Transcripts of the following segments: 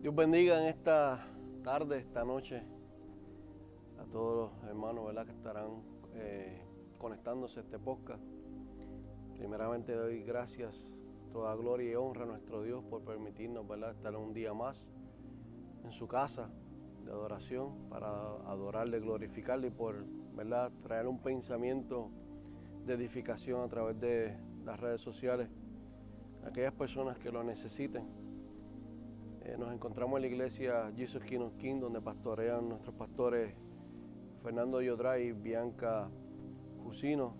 Dios bendiga en esta tarde, esta noche, a todos los hermanos, ¿verdad?, que estarán conectándose a este podcast. Primeramente doy gracias, toda gloria y honra a nuestro Dios por permitirnos, ¿verdad?, estar un día más en su casa de adoración para adorarle, glorificarle y por, ¿verdad?, traer un pensamiento de edificación a través de las redes sociales a aquellas personas que lo necesiten. Nos encontramos en la iglesia Jesus King of King, donde pastorean nuestros pastores Fernando Yodray y Bianca Jusino,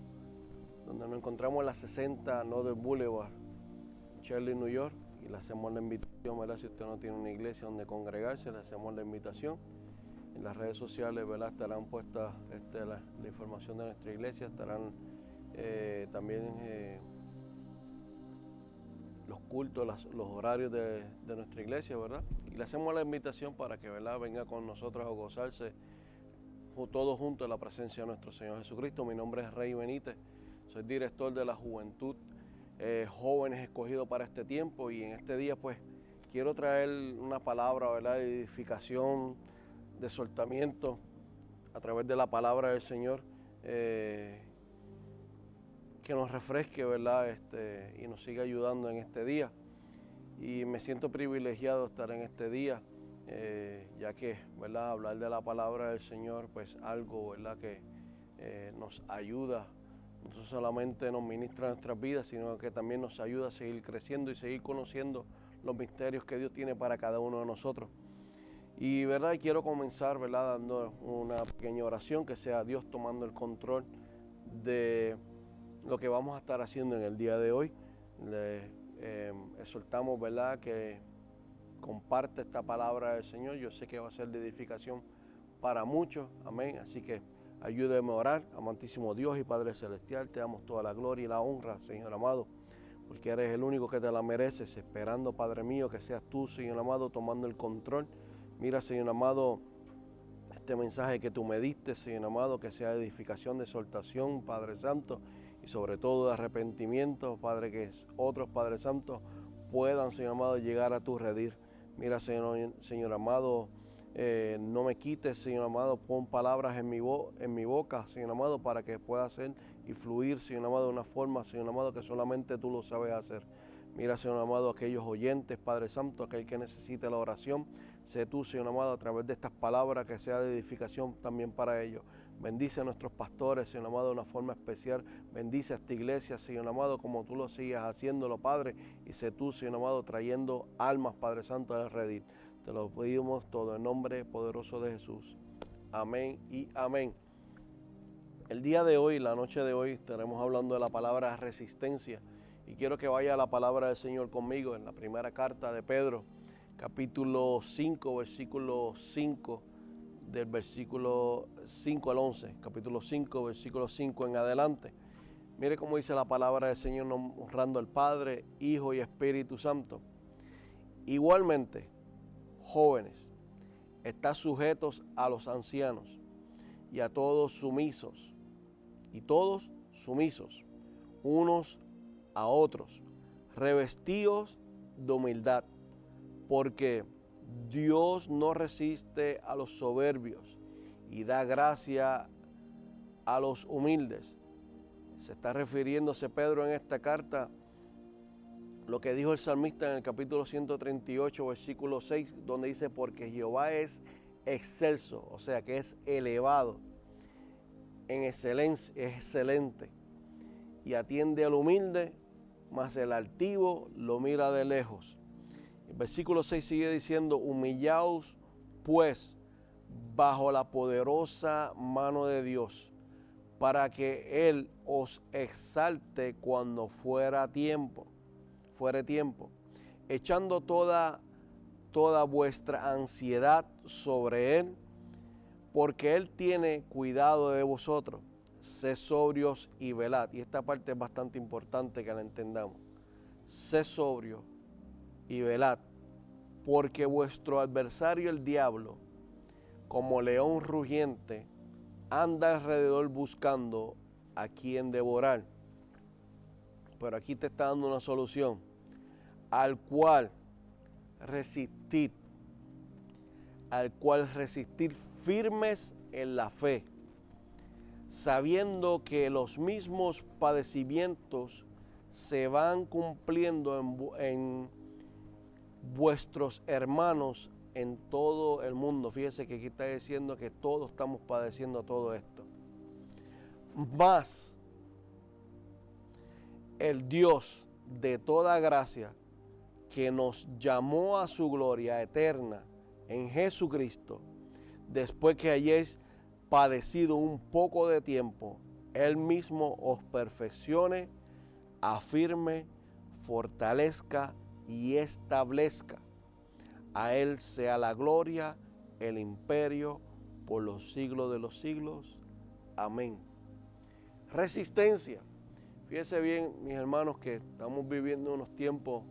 donde nos encontramos en la 60 Northern Boulevard, Shirley, New York, y le hacemos la invitación, ¿verdad? Si usted no tiene una iglesia donde congregarse, le hacemos la invitación. En las redes sociales, ¿verdad?, estarán puestas la información de nuestra iglesia, estarán también los cultos, los horarios de nuestra iglesia, ¿verdad? Y le hacemos la invitación para que, ¿verdad?, venga con nosotros a gozarse todos juntos en la presencia de nuestro Señor Jesucristo. Mi nombre es Rey Benítez, soy director de la Juventud Jóvenes Escogidos para este tiempo, y en este día pues quiero traer una palabra, ¿verdad?, de edificación, de soltamiento a través de la palabra del Señor, que nos refresque, ¿verdad?, y nos siga ayudando en este día. Y me siento privilegiado de estar en este día, ya que, ¿verdad?, hablar de la palabra del Señor, pues algo, ¿verdad?, que nos ayuda, no solamente nos ministra nuestras vidas, sino que también nos ayuda a seguir creciendo y seguir conociendo los misterios que Dios tiene para cada uno de nosotros. Y, ¿verdad?, quiero comenzar, ¿verdad?, dando una pequeña oración, que sea Dios tomando el control de lo que vamos a estar haciendo en el día de hoy. Le exhortamos, ¿verdad?, que comparte esta palabra del Señor. Yo sé que va a ser de edificación para muchos, amén. Así que ayúdeme a orar. Amantísimo Dios y Padre Celestial, te damos toda la gloria y la honra, Señor amado, porque eres el único que te la mereces, esperando, Padre mío, que seas tú, Señor amado, tomando el control. Mira, Señor amado, este mensaje que tú me diste, Señor amado, que sea de edificación, de exhortación, Padre Santo, y sobre todo de arrepentimiento, Padre, que otros, Padre Santo, puedan, Señor amado, llegar a tu redil. Mira, Señor amado, no me quites, Señor amado, pon palabras en mi boca, Señor amado, para que pueda hacer y fluir, Señor amado, de una forma, Señor amado, que solamente tú lo sabes hacer. Mira, Señor amado, aquellos oyentes, Padre Santo, aquel que necesite la oración, sé tú, Señor amado, a través de estas palabras, que sea de edificación también para ellos. Bendice a nuestros pastores, Señor amado, de una forma especial. Bendice a esta iglesia, Señor amado, como tú lo sigas haciéndolo, Padre. Y sé tú, Señor amado, trayendo almas, Padre Santo, al redil. Te lo pedimos todo en nombre poderoso de Jesús. Amén y amén. El día de hoy, la noche de hoy, estaremos hablando de la palabra resistencia. Y quiero que vaya a la palabra del Señor conmigo en la primera carta de Pedro, capítulo 5, versículo 5, del versículo 5 al 11, capítulo 5, versículo 5 en adelante. Mire cómo dice la palabra del Señor, honrando al Padre, Hijo y Espíritu Santo. Igualmente, jóvenes, estad sujetos a los ancianos y a todos sumisos, unos a otros, revestidos de humildad, porque Dios no resiste a los soberbios y da gracia a los humildes. Se está refiriéndose Pedro en esta carta lo que dijo el salmista en el capítulo 138, versículo 6, donde dice: porque Jehová es excelso, o sea que es elevado, en excelencia, es excelente, y atiende al humilde, mas el altivo lo mira de lejos. El versículo 6 sigue diciendo: humillaos pues bajo la poderosa mano de Dios, para que Él os exalte cuando fuere tiempo, echando toda vuestra ansiedad sobre Él, porque Él tiene cuidado de vosotros. Sed sobrios y velad. Y esta parte es bastante importante que la entendamos. Sed sobrio y velad, porque vuestro adversario el diablo, como león rugiente, anda alrededor buscando a quien devorar. Pero aquí te está dando una solución: al cual resistid al cual resistir firmes en la fe, sabiendo que los mismos padecimientos se van cumpliendo en vuestros hermanos en todo el mundo. Fíjese que aquí está diciendo que todos estamos padeciendo todo esto. Mas el Dios de toda gracia, que nos llamó a su gloria eterna en Jesucristo, después que hayáis padecido un poco de tiempo, Él mismo os perfeccione, afirme, fortalezca y establezca. A Él sea la gloria, el imperio, por los siglos de los siglos. Amén. Resistencia. Fíjense bien, mis hermanos, que estamos viviendo unos tiempos,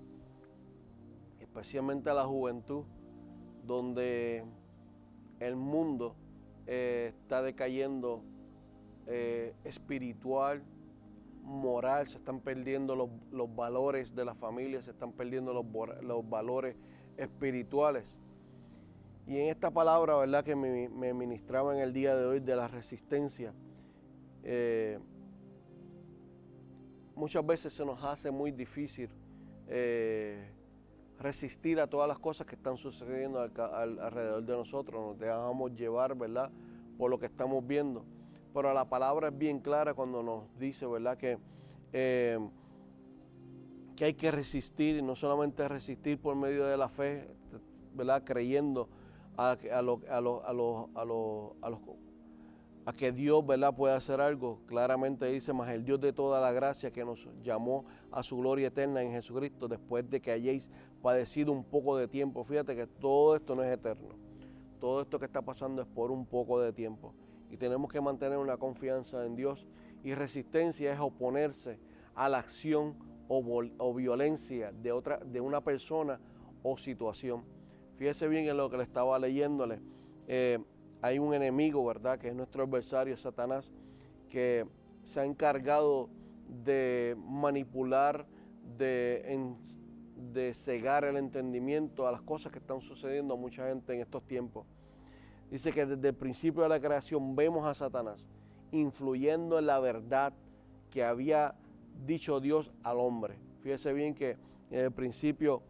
especialmente a la juventud, donde el mundo está decayendo espiritual, moral, se están perdiendo los valores de la familia, se están perdiendo los valores espirituales. Y en esta palabra, ¿verdad?, que me ministraba en el día de hoy de la resistencia, muchas veces se nos hace muy difícil resistir a todas las cosas que están sucediendo alrededor de nosotros. Nos dejamos llevar, ¿verdad?, por lo que estamos viendo. Pero la palabra es bien clara cuando nos dice, ¿verdad?, que hay que resistir, y no solamente resistir por medio de la fe, ¿verdad?, creyendo a que Dios, ¿verdad?, puede hacer algo. Claramente dice, mas el Dios de toda la gracia, que nos llamó a su gloria eterna en Jesucristo, después de que hayáis padecido un poco de tiempo. Fíjate que todo esto no es eterno. Todo esto que está pasando es por un poco de tiempo. Y tenemos que mantener una confianza en Dios. Y resistencia es oponerse a la acción o violencia de una persona o situación. Fíjese bien en lo que le estaba leyéndole. Hay un enemigo, ¿verdad?, que es nuestro adversario, Satanás, que se ha encargado de manipular, de cegar el entendimiento a las cosas que están sucediendo a mucha gente en estos tiempos. Dice que desde el principio de la creación vemos a Satanás influyendo en la verdad que había dicho Dios al hombre. Fíjese bien que en el principio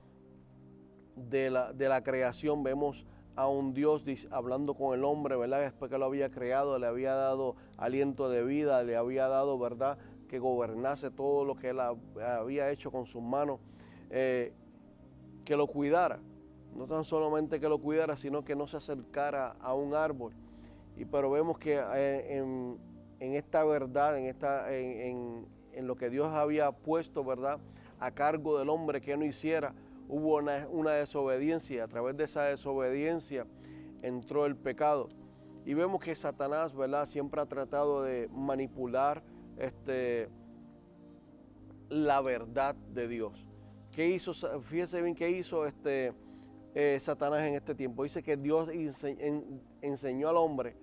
de la creación vemos a un Dios hablando con el hombre, ¿verdad? Después que lo había creado, le había dado aliento de vida, le había dado, ¿verdad?, que gobernase todo lo que él había hecho con sus manos, que lo cuidara. No tan solamente que lo cuidara, sino que no se acercara a un árbol. Pero vemos que en esta verdad, en lo que Dios había puesto, ¿verdad?, a cargo del hombre que no hiciera, hubo una desobediencia. A través de esa desobediencia entró el pecado. Y vemos que Satanás, ¿verdad?, siempre ha tratado de manipular la verdad de Dios. ¿Qué hizo? Fíjese bien qué hizo Satanás en este tiempo. Dice que Dios enseñó al hombre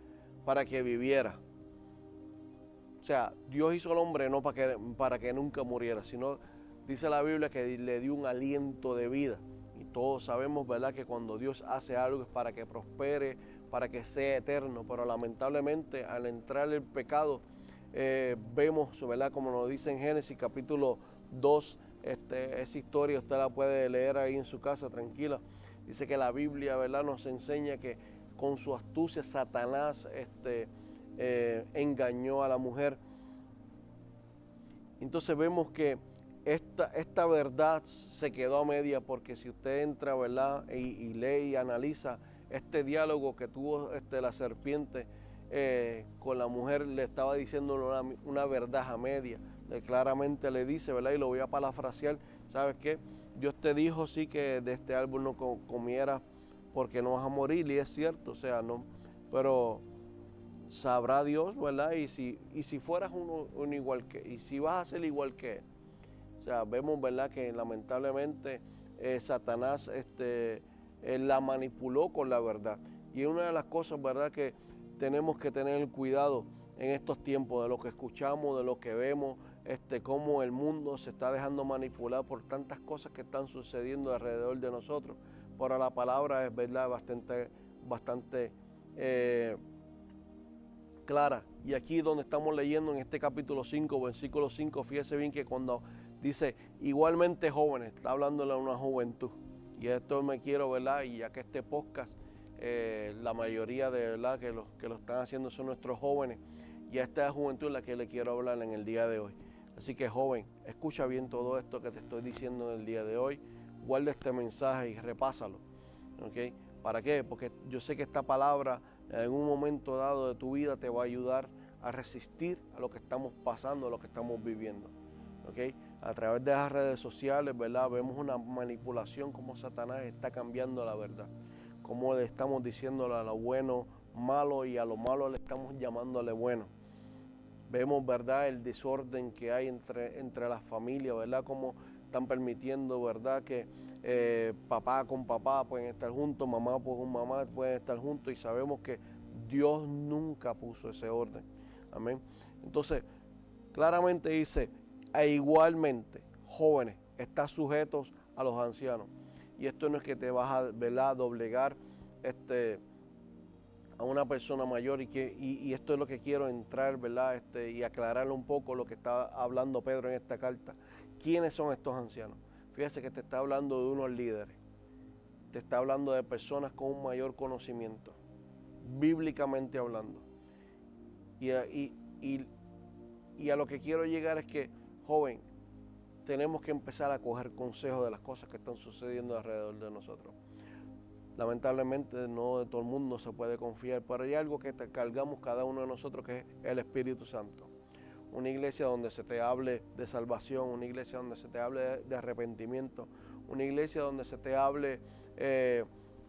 para que viviera. O sea, Dios hizo al hombre no para que nunca muriera, sino, dice la Biblia, que le dio un aliento de vida. Y todos sabemos, ¿verdad?, que cuando Dios hace algo es para que prospere, para que sea eterno. Pero lamentablemente, al entrar el pecado, vemos, ¿verdad?, como nos dice en Génesis capítulo 2, esa historia usted la puede leer ahí en su casa tranquila. Dice que la Biblia, ¿verdad?, nos enseña que con su astucia Satanás engañó a la mujer. Entonces vemos que esta verdad se quedó a media, porque si usted entra, ¿verdad?, y lee y analiza este diálogo que tuvo la serpiente con la mujer, le estaba diciendo una verdad a media. Claramente le dice, ¿verdad?, y lo voy a parafrasear, ¿sabes qué? Dios te dijo, sí, que de este árbol no comieras porque no vas a morir, y es cierto, o sea, no, pero sabrá Dios, ¿verdad? Y si fueras uno igual que, y si vas a ser igual que él. O sea, vemos, ¿verdad?, que lamentablemente Satanás la manipuló con la verdad. Y es una de las cosas, ¿verdad?, que tenemos que tener cuidado en estos tiempos, de lo que escuchamos, de lo que vemos, cómo el mundo se está dejando manipular por tantas cosas que están sucediendo alrededor de nosotros. Pero la palabra es, ¿verdad?, bastante clara. Y aquí donde estamos leyendo en este capítulo 5, versículo 5, fíjese bien que cuando dice igualmente jóvenes, está hablándole a una juventud. Y esto me quiero, ¿verdad? Y ya que este podcast, la mayoría de verdad que lo están haciendo son nuestros jóvenes. Y a esta juventud es la que le quiero hablar en el día de hoy. Así que joven, escucha bien todo esto que te estoy diciendo en el día de hoy. Guarda este mensaje y repásalo. ¿Okay? ¿Para qué? Porque yo sé que esta palabra en un momento dado de tu vida te va a ayudar a resistir a lo que estamos pasando, a lo que estamos viviendo. ¿Okay? A través de las redes sociales, ¿verdad? Vemos una manipulación, como Satanás está cambiando la verdad. Cómo le estamos diciéndole a lo bueno malo y a lo malo le estamos llamándole bueno. Vemos, ¿verdad?, el desorden que hay entre las familias, ¿verdad? Cómo están permitiendo, ¿verdad?, que papá con papá pueden estar juntos, mamá con mamá pueden estar juntos, y sabemos que Dios nunca puso ese orden. Amén. Entonces, claramente dice, e igualmente, jóvenes, están sujetos a los ancianos. Y esto no es que te vas a, ¿verdad?, a doblegar a una persona mayor, y esto es lo que quiero entrar, ¿verdad?, y aclararle un poco lo que está hablando Pedro en esta carta. ¿Quiénes son estos ancianos? Fíjese que te está hablando de unos líderes, te está hablando de personas con un mayor conocimiento, bíblicamente hablando. Y a lo que quiero llegar es que, joven, tenemos que empezar a coger consejos de las cosas que están sucediendo alrededor de nosotros. Lamentablemente no de todo el mundo se puede confiar, pero hay algo que cargamos cada uno de nosotros, que es el Espíritu Santo. Una iglesia donde se te hable de salvación, una iglesia donde se te hable de arrepentimiento, una iglesia donde se te hable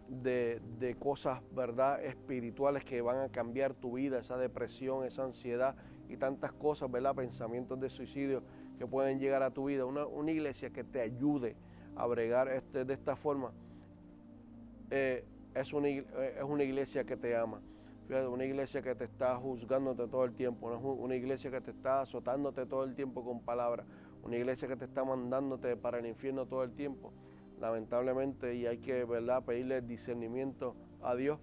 de cosas, ¿verdad?, espirituales que van a cambiar tu vida, esa depresión, esa ansiedad y tantas cosas, ¿verdad?, pensamientos de suicidio que pueden llegar a tu vida. Una iglesia que te ayude a bregar de esta forma. Es una iglesia que te ama. Fíjate, una iglesia que te está juzgándote todo el tiempo, no es una iglesia que te está azotándote todo el tiempo con palabras, una iglesia que te está mandándote para el infierno todo el tiempo. Lamentablemente, y hay que, ¿verdad?, pedirle discernimiento a Dios.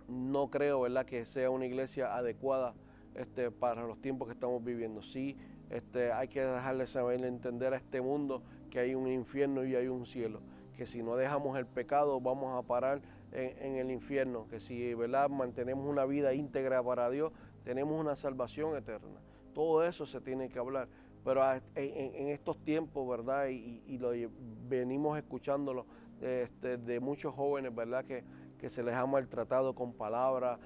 No creo, ¿verdad?, que sea una iglesia adecuada para los tiempos que estamos viviendo. Sí, hay que dejarle saber, entender a este mundo que hay un infierno y hay un cielo, que si no dejamos el pecado vamos a parar en el infierno, que si, ¿verdad?, mantenemos una vida íntegra para Dios, tenemos una salvación eterna. Todo eso se tiene que hablar, pero en estos tiempos, ¿verdad?, y lo venimos escuchándolo de muchos jóvenes, ¿verdad?, que se les ha maltratado con palabras,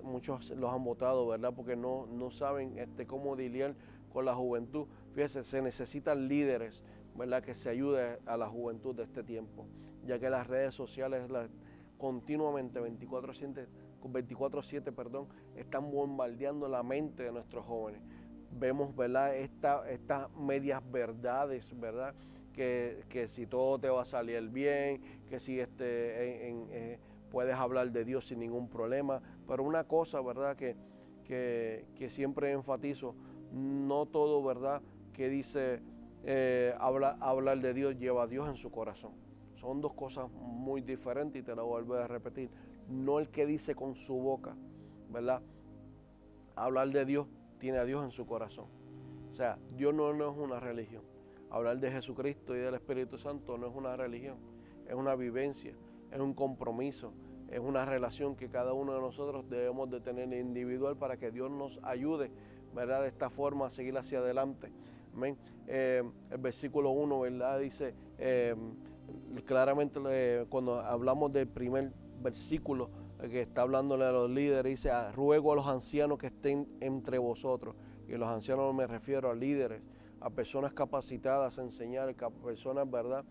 muchos los han votado, ¿verdad?, porque no saben cómo lidiar con la juventud. Fíjense, se necesitan líderes, ¿verdad?, que se ayude a la juventud de este tiempo, ya que las redes sociales continuamente 24/7 están bombardeando la mente de nuestros jóvenes. Vemos, ¿verdad?, estas medias verdades, ¿verdad?, que si todo te va a salir bien, que si puedes hablar de Dios sin ningún problema. Pero una cosa, ¿verdad?, que siempre enfatizo, no todo, ¿verdad?, que dice hablar de Dios lleva a Dios en su corazón. Son dos cosas muy diferentes, y te lo vuelvo a repetir. No el que dice con su boca, ¿verdad? Hablar de Dios tiene a Dios en su corazón. O sea, Dios no es una religión. Hablar de Jesucristo y del Espíritu Santo no es una religión, es una vivencia, es un compromiso, es una relación que cada uno de nosotros debemos de tener individual para que Dios nos ayude, ¿verdad?, de esta forma a seguir hacia adelante. Amén. El versículo 1, ¿verdad?, dice claramente, cuando hablamos del primer versículo que está hablándole a los líderes, dice: ruego a los ancianos que estén entre vosotros. Y los ancianos me refiero a líderes, a personas capacitadas a enseñar, a personas, ¿verdad?,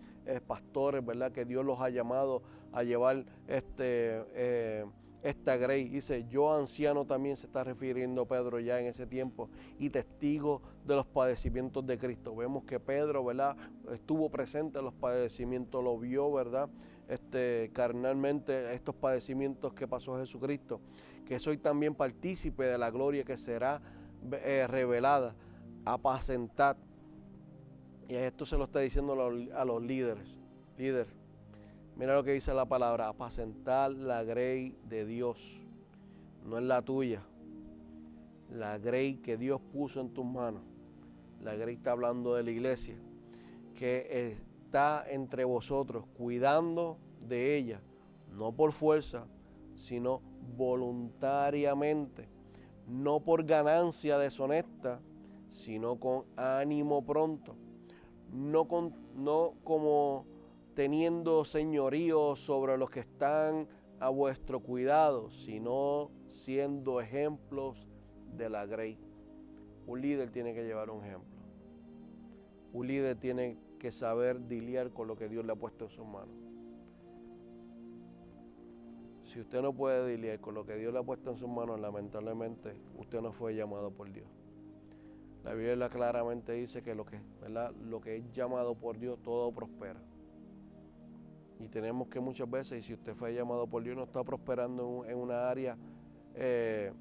pastores, ¿verdad?, que Dios los ha llamado a llevar esta grey. Dice: yo anciano, también se está refiriendo Pedro ya en ese tiempo, y testigo de los padecimientos de Cristo. Vemos que Pedro, ¿verdad?, estuvo presente en los padecimientos, lo vio, ¿verdad?, carnalmente, estos padecimientos que pasó Jesucristo, que soy también partícipe de la gloria que será revelada. Apacentad. Y esto se lo está diciendo a los líderes. Líder, Mira lo que dice la palabra, apacentar la grey de Dios, no es la tuya. La grey que Dios puso en tus manos. La grey está hablando de la iglesia, que está entre vosotros, cuidando de ella, no por fuerza, sino voluntariamente, no por ganancia deshonesta, sino con ánimo pronto, no como teniendo señorío sobre los que están a vuestro cuidado, sino siendo ejemplos de la grey. Un líder tiene que llevar un ejemplo. Un líder tiene que saber lidiar con lo que Dios le ha puesto en sus manos. Si usted no puede lidiar con lo que Dios le ha puesto en sus manos, lamentablemente usted no fue llamado por Dios. La Biblia claramente dice que lo que es llamado por Dios, todo prospera. Y tenemos que muchas veces, y si usted fue llamado por Dios, no está prosperando en una área, en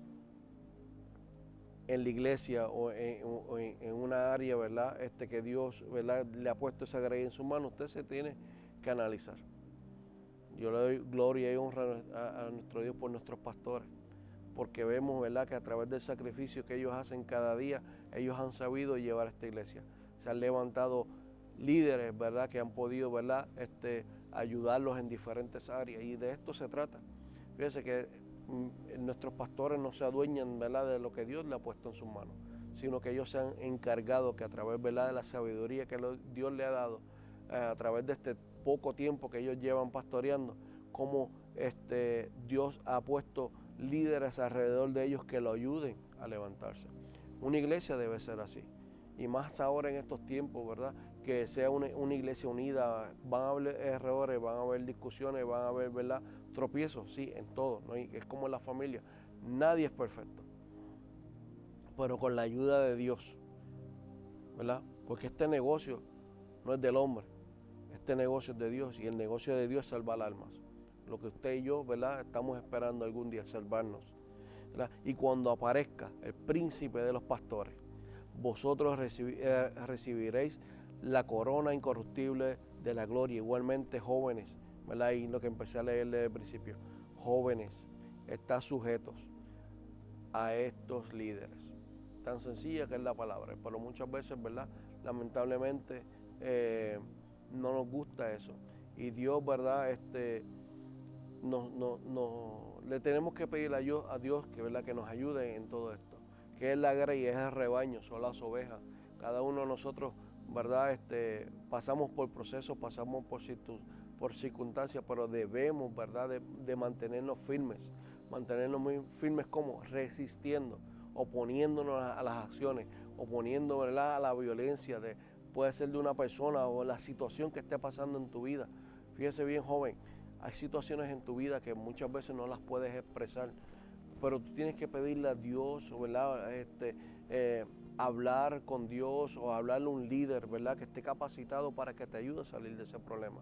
la iglesia o en una área, ¿verdad? Que Dios, ¿verdad?, le ha puesto esa gracia en sus manos, usted se tiene que analizar. Yo le doy gloria y honra a nuestro Dios por nuestros pastores, porque vemos, ¿verdad?, que a través del sacrificio que ellos hacen cada día, ellos han sabido llevar a esta iglesia. Se han levantado líderes, ¿verdad?, que han podido, ¿verdad?, ayudarlos en diferentes áreas, y de esto se trata. Fíjense que nuestros pastores no se adueñan, ¿verdad?, de lo que Dios le ha puesto en sus manos, sino que ellos se han encargado que a través, ¿verdad?, de la sabiduría que Dios le ha dado, a través de este poco tiempo que ellos llevan pastoreando, como Dios ha puesto líderes alrededor de ellos que lo ayuden a levantarse. Una iglesia debe ser así, y más ahora en estos tiempos, ¿verdad?, que sea una iglesia unida. Van a haber errores, van a haber discusiones, van a haber, ¿verdad?, tropiezos, sí, en todo, ¿no? Y es como en la familia, nadie es perfecto, pero con la ayuda de Dios, ¿verdad? Porque este negocio no es del hombre, este negocio es de Dios, y el negocio de Dios es salvar almas. Lo que usted y yo, ¿verdad?, estamos esperando algún día, salvarnos, ¿verdad? Y cuando aparezca el príncipe de los pastores, vosotros recibiréis la corona incorruptible de la gloria. Igualmente, jóvenes, ¿verdad? Y lo que empecé a leer desde el principio, jóvenes, están sujetos a estos líderes. Tan sencilla que es la palabra, pero muchas veces, ¿verdad?, lamentablemente no nos gusta eso. Y Dios, ¿verdad?, le tenemos que pedir a Dios que, ¿verdad?, que nos ayude en todo esto. Que es la grey, es el rebaño, son las ovejas. Cada uno de nosotros, ¿verdad?, pasamos por procesos, pasamos por circunstancias, pero debemos, ¿verdad?, de mantenernos firmes. Mantenernos muy firmes, como resistiendo, oponiéndonos a las acciones, oponiendo, ¿verdad?, a la violencia, puede ser de una persona o la situación que esté pasando en tu vida. Fíjese bien, joven, hay situaciones en tu vida que muchas veces no las puedes expresar, pero tú tienes que pedirle a Dios, ¿verdad?, hablar con Dios o hablarle a un líder, ¿verdad?, que esté capacitado para que te ayude a salir de ese problema.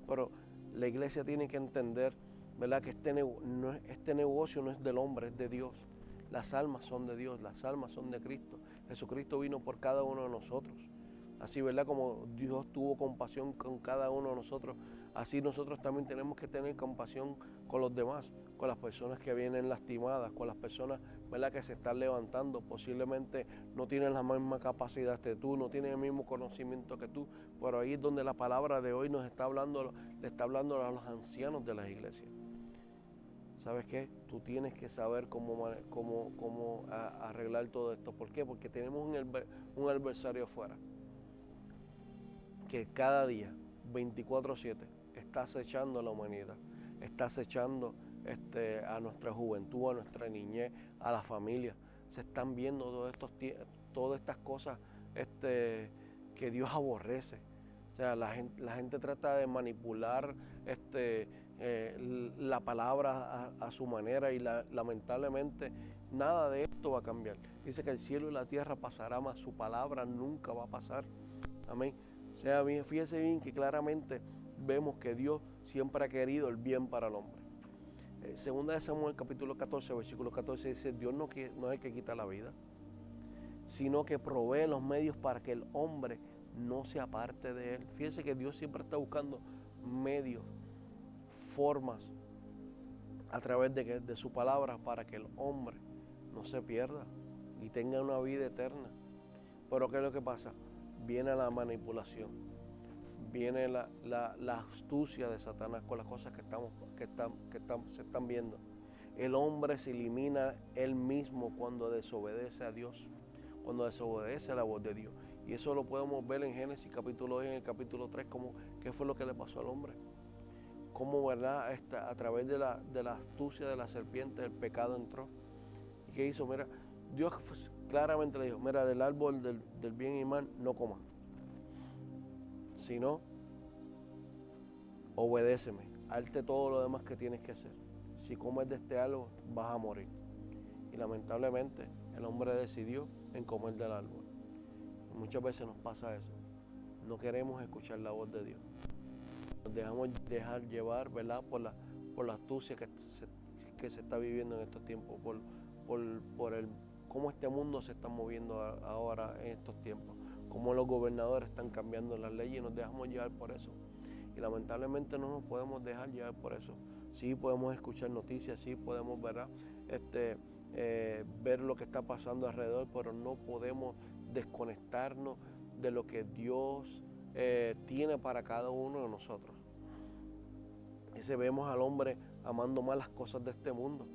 Pero la iglesia tiene que entender, ¿verdad?, que este negocio no es del hombre, es de Dios. Las almas son de Dios, las almas son de Cristo. Jesucristo vino por cada uno de nosotros. Así, ¿verdad?, como Dios tuvo compasión con cada uno de nosotros, así nosotros también tenemos que tener compasión con los demás, con las personas que vienen lastimadas, con las personas, ¿verdad?, que se están levantando. Posiblemente no tienen la misma capacidad que tú, no tienen el mismo conocimiento que tú, pero ahí es donde la palabra de hoy nos está hablando, le está hablando a los ancianos de las iglesias. ¿Sabes qué? Tú tienes que saber cómo arreglar todo esto. ¿Por qué? Porque tenemos un adversario afuera que cada día, 24/7, está acechando a la humanidad, está acechando a nuestra juventud, a nuestra niñez, a la familia. Se están viendo todas estas cosas que Dios aborrece. O sea, la gente trata de manipular la palabra a su manera, y lamentablemente nada de esto va a cambiar. Dice que el cielo y la tierra pasarán, mas su palabra nunca va a pasar. Amén. O sea, fíjese bien que claramente vemos que Dios siempre ha querido el bien para el hombre. Segunda de Samuel, capítulo 14, versículo 14, dice: Dios no es el que quita la vida, sino que provee los medios para que el hombre no se aparte de él. Fíjese que Dios siempre está buscando medios formas a través de su palabra para que el hombre no se pierda y tenga una vida eterna. Pero ¿qué es lo que pasa? Viene la manipulación, viene la astucia de Satanás con las cosas se están viendo. El hombre se elimina él mismo cuando desobedece a Dios, cuando desobedece a la voz de Dios. Y eso lo podemos ver en Génesis capítulo 2 y en el capítulo 3, qué fue lo que le pasó al hombre. Cómo, ¿verdad? A través de la astucia de la serpiente el pecado entró. ¿Y qué hizo? Mira, Dios claramente le dijo, mira, del árbol del bien y mal no comas, sino obedéceme, hazte todo lo demás que tienes que hacer. Si comes de este árbol vas a morir. Y lamentablemente el hombre decidió en comer del árbol. Y muchas veces nos pasa eso. No queremos escuchar la voz de Dios. Nos dejamos dejar llevar, ¿verdad? Por la astucia que se está viviendo en estos tiempos, por cómo este mundo se está moviendo ahora en estos tiempos, cómo los gobernadores están cambiando las leyes y nos dejamos llevar por eso. Y lamentablemente no nos podemos dejar llevar por eso. Sí podemos escuchar noticias, sí podemos, ¿verdad? Ver lo que está pasando alrededor, pero no podemos desconectarnos de lo que Dios tiene para cada uno de nosotros. Dice, vemos al hombre amando más las cosas de este mundo.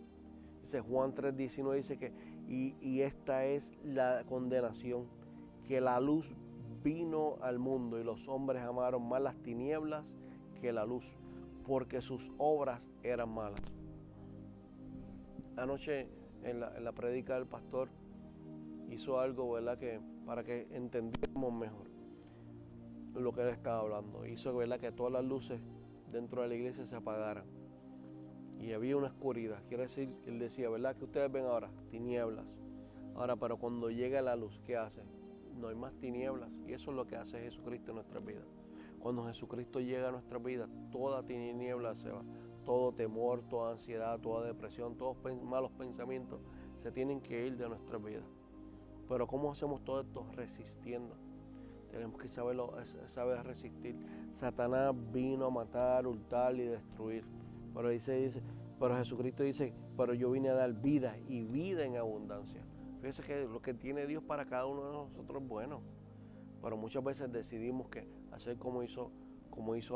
Dice Juan 3:19, dice que y esta es la condenación, que la luz vino al mundo y los hombres amaron más las tinieblas que la luz, porque sus obras eran malas. Anoche en la prédica del pastor hizo algo, ¿verdad? Que para que entendiéramos mejor lo que él estaba hablando. Hizo, ¿verdad?, que todas las luces dentro de la iglesia se apagaran y había una oscuridad. Quiere decir, él decía, ¿verdad?, que ustedes ven ahora tinieblas. Ahora, pero cuando llega la luz, ¿qué hace? No hay más tinieblas. Y eso es lo que hace Jesucristo en nuestras vidas. Cuando Jesucristo llega a nuestras vidas, toda tiniebla se va. Todo temor, toda ansiedad, toda depresión, todos malos pensamientos se tienen que ir de nuestras vidas. Pero ¿cómo hacemos todo esto? Resistiendo. Tenemos que saber resistir. Satanás vino a matar, hurtar y destruir. Pero Jesucristo dice, pero yo vine a dar vida y vida en abundancia. Fíjense que lo que tiene Dios para cada uno de nosotros es bueno. Pero muchas veces decidimos que hacer como hizo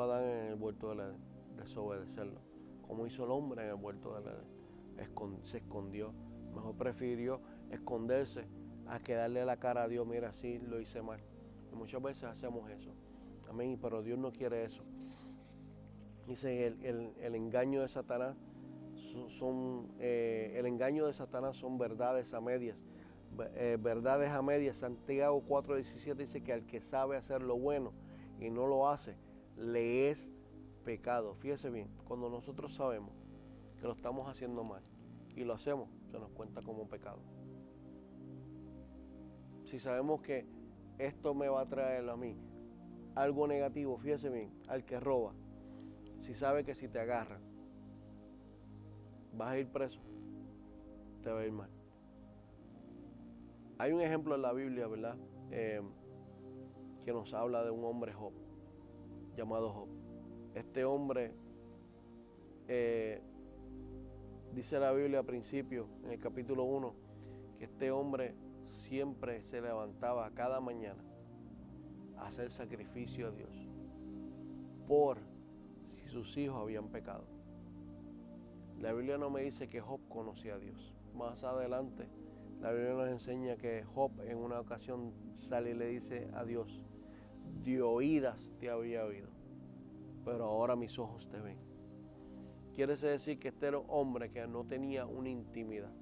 Adán en el huerto del Edén, desobedecerlo. Como hizo el hombre en el huerto del Edén, se escondió. Mejor prefirió esconderse a que darle la cara a Dios, mira, sí, lo hice mal. Y muchas veces hacemos eso. Amén, pero Dios no quiere eso. Dice el engaño de Satanás son verdades a medias. Verdades a medias. Santiago 4:17 dice que al que sabe hacer lo bueno y no lo hace, le es pecado. Fíjese bien, cuando nosotros sabemos que lo estamos haciendo mal y lo hacemos, se nos cuenta como pecado. Si sabemos que esto me va a traer a mí algo negativo, fíjese bien, al que roba, si sabe que si te agarran vas a ir preso, te va a ir mal. Hay un ejemplo en la Biblia, ¿verdad? Que nos habla de un hombre Job, llamado Job. Este hombre, dice la Biblia al principio, en el capítulo 1, que este hombre siempre se levantaba cada mañana a hacer sacrificio a Dios por si sus hijos habían pecado. La Biblia no me dice que Job conocía a Dios. Más adelante, la Biblia nos enseña que Job en una ocasión sale y le dice a Dios, de oídas te había oído, pero ahora mis ojos te ven. Quiere decir que este era un hombre que no tenía una intimidad,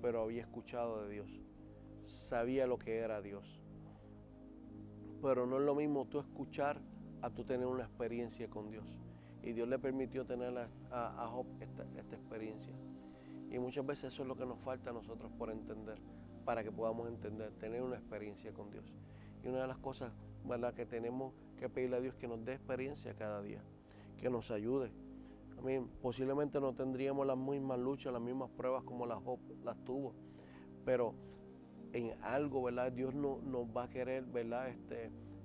pero había escuchado de Dios, sabía lo que era Dios. Pero no es lo mismo tú escuchar a tú tener una experiencia con Dios. Y Dios le permitió tener a Job esta experiencia. Y muchas veces eso es lo que nos falta a nosotros por entender, para que podamos entender, tener una experiencia con Dios. Y una de las cosas, ¿verdad?, que tenemos que pedirle a Dios que nos dé experiencia cada día, que nos ayude. Posiblemente no tendríamos las mismas luchas, las mismas pruebas como Job las tuvo, pero en algo, ¿verdad?, Dios nos va a querer, ¿verdad?,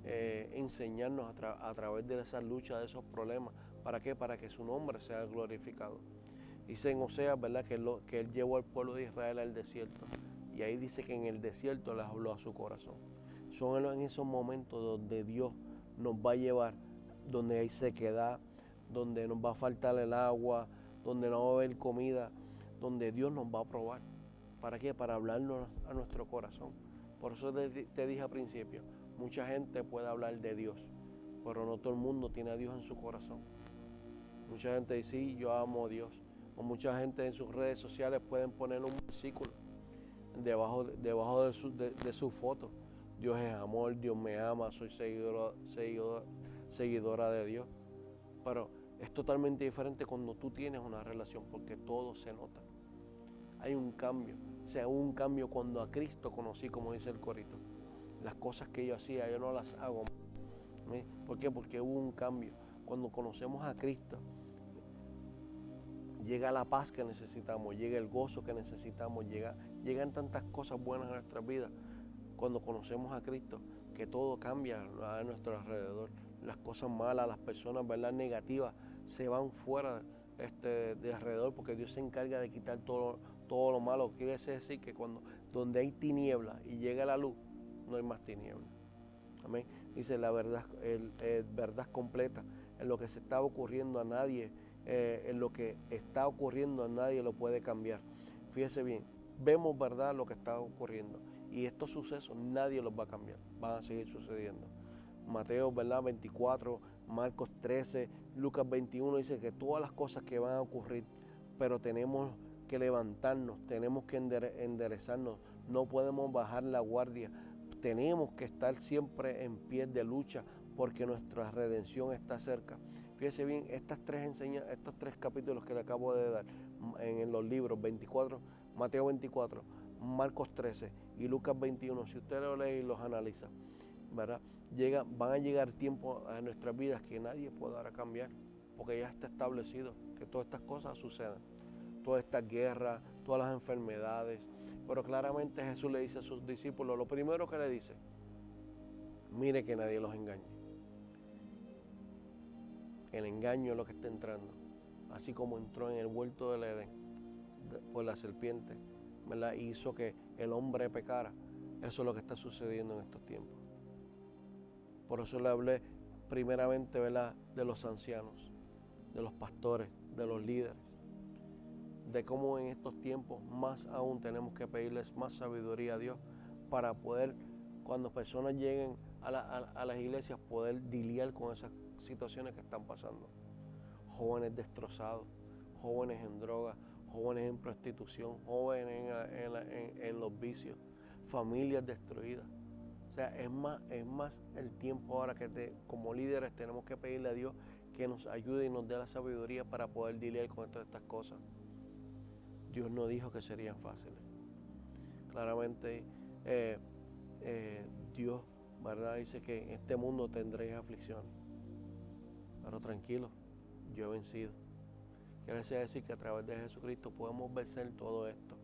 enseñarnos a través de esas luchas, de esos problemas, ¿Para qué? Para que su nombre sea glorificado. Dice en Oseas, ¿verdad? Que él llevó al pueblo de Israel al desierto. Y ahí dice que en el desierto les habló a su corazón. Son en esos momentos donde Dios nos va a llevar, donde hay sequedad, donde nos va a faltar el agua, donde no va a haber comida, donde Dios nos va a probar. ¿Para qué? Para hablarnos a nuestro corazón. Por eso te dije al principio, mucha gente puede hablar de Dios, pero no todo el mundo tiene a Dios en su corazón. Mucha gente dice, sí, yo amo a Dios. O mucha gente en sus redes sociales pueden poner un versículo debajo de su foto. Dios es amor, Dios me ama, soy seguidora de Dios. Pero es totalmente diferente cuando tú tienes una relación, porque todo se nota. Hay un cambio. O sea, hubo un cambio cuando a Cristo conocí, como dice el corito. Las cosas que yo hacía, yo no las hago. ¿Por qué? Porque hubo un cambio. Cuando conocemos a Cristo, llega la paz que necesitamos, llega el gozo que necesitamos, llegan tantas cosas buenas a nuestras vidas cuando conocemos a Cristo, que todo cambia a nuestro alrededor. Las cosas malas, las personas, ¿verdad?, negativas, se van fuera de alrededor, porque Dios se encarga de quitar todo lo malo. Quiere decir que donde hay tiniebla y llega la luz, no hay más tiniebla. Amén. Dice la verdad, verdad completa. En lo que se está ocurriendo a nadie, en lo que está ocurriendo a nadie lo puede cambiar. Fíjese bien, vemos verdad lo que está ocurriendo, y estos sucesos nadie los va a cambiar, van a seguir sucediendo. Mateo, ¿verdad?, 24, Marcos 13, Lucas 21 dice que todas las cosas que van a ocurrir, pero tenemos que levantarnos, tenemos que enderezarnos, no podemos bajar la guardia, tenemos que estar siempre en pie de lucha, porque nuestra redención está cerca. Fíjese bien, estos tres capítulos que le acabo de dar en los libros 24, Mateo 24, Marcos 13 y Lucas 21, si usted lo lee y los analiza, ¿verdad?, van a llegar tiempos en nuestras vidas que nadie podrá cambiar, porque ya está establecido que todas estas cosas sucedan, todas estas guerras, todas las enfermedades. Pero claramente Jesús le dice a sus discípulos, lo primero que le dice, mire que nadie los engañe. El engaño es lo que está entrando, así como entró en el huerto del Edén por la serpiente, ¿verdad?, y hizo que el hombre pecara. Eso es lo que está sucediendo en estos tiempos. Por eso le hablé primeramente, ¿verdad?, de los ancianos, de los pastores, de los líderes, de cómo en estos tiempos más aún tenemos que pedirles más sabiduría a Dios para poder, cuando personas lleguen a las iglesias, poder lidiar con esas situaciones que están pasando. Jóvenes destrozados, jóvenes en drogas, jóvenes en prostitución, jóvenes en los vicios, familias destruidas. O sea, es más el tiempo ahora que como líderes tenemos que pedirle a Dios que nos ayude y nos dé la sabiduría para poder lidiar con todas estas cosas. Dios no dijo que serían fáciles. Claramente Dios, ¿verdad?, dice que en este mundo tendréis aflicciones. Pero tranquilo, yo he vencido. Quiere decir que a través de Jesucristo podemos vencer todo esto.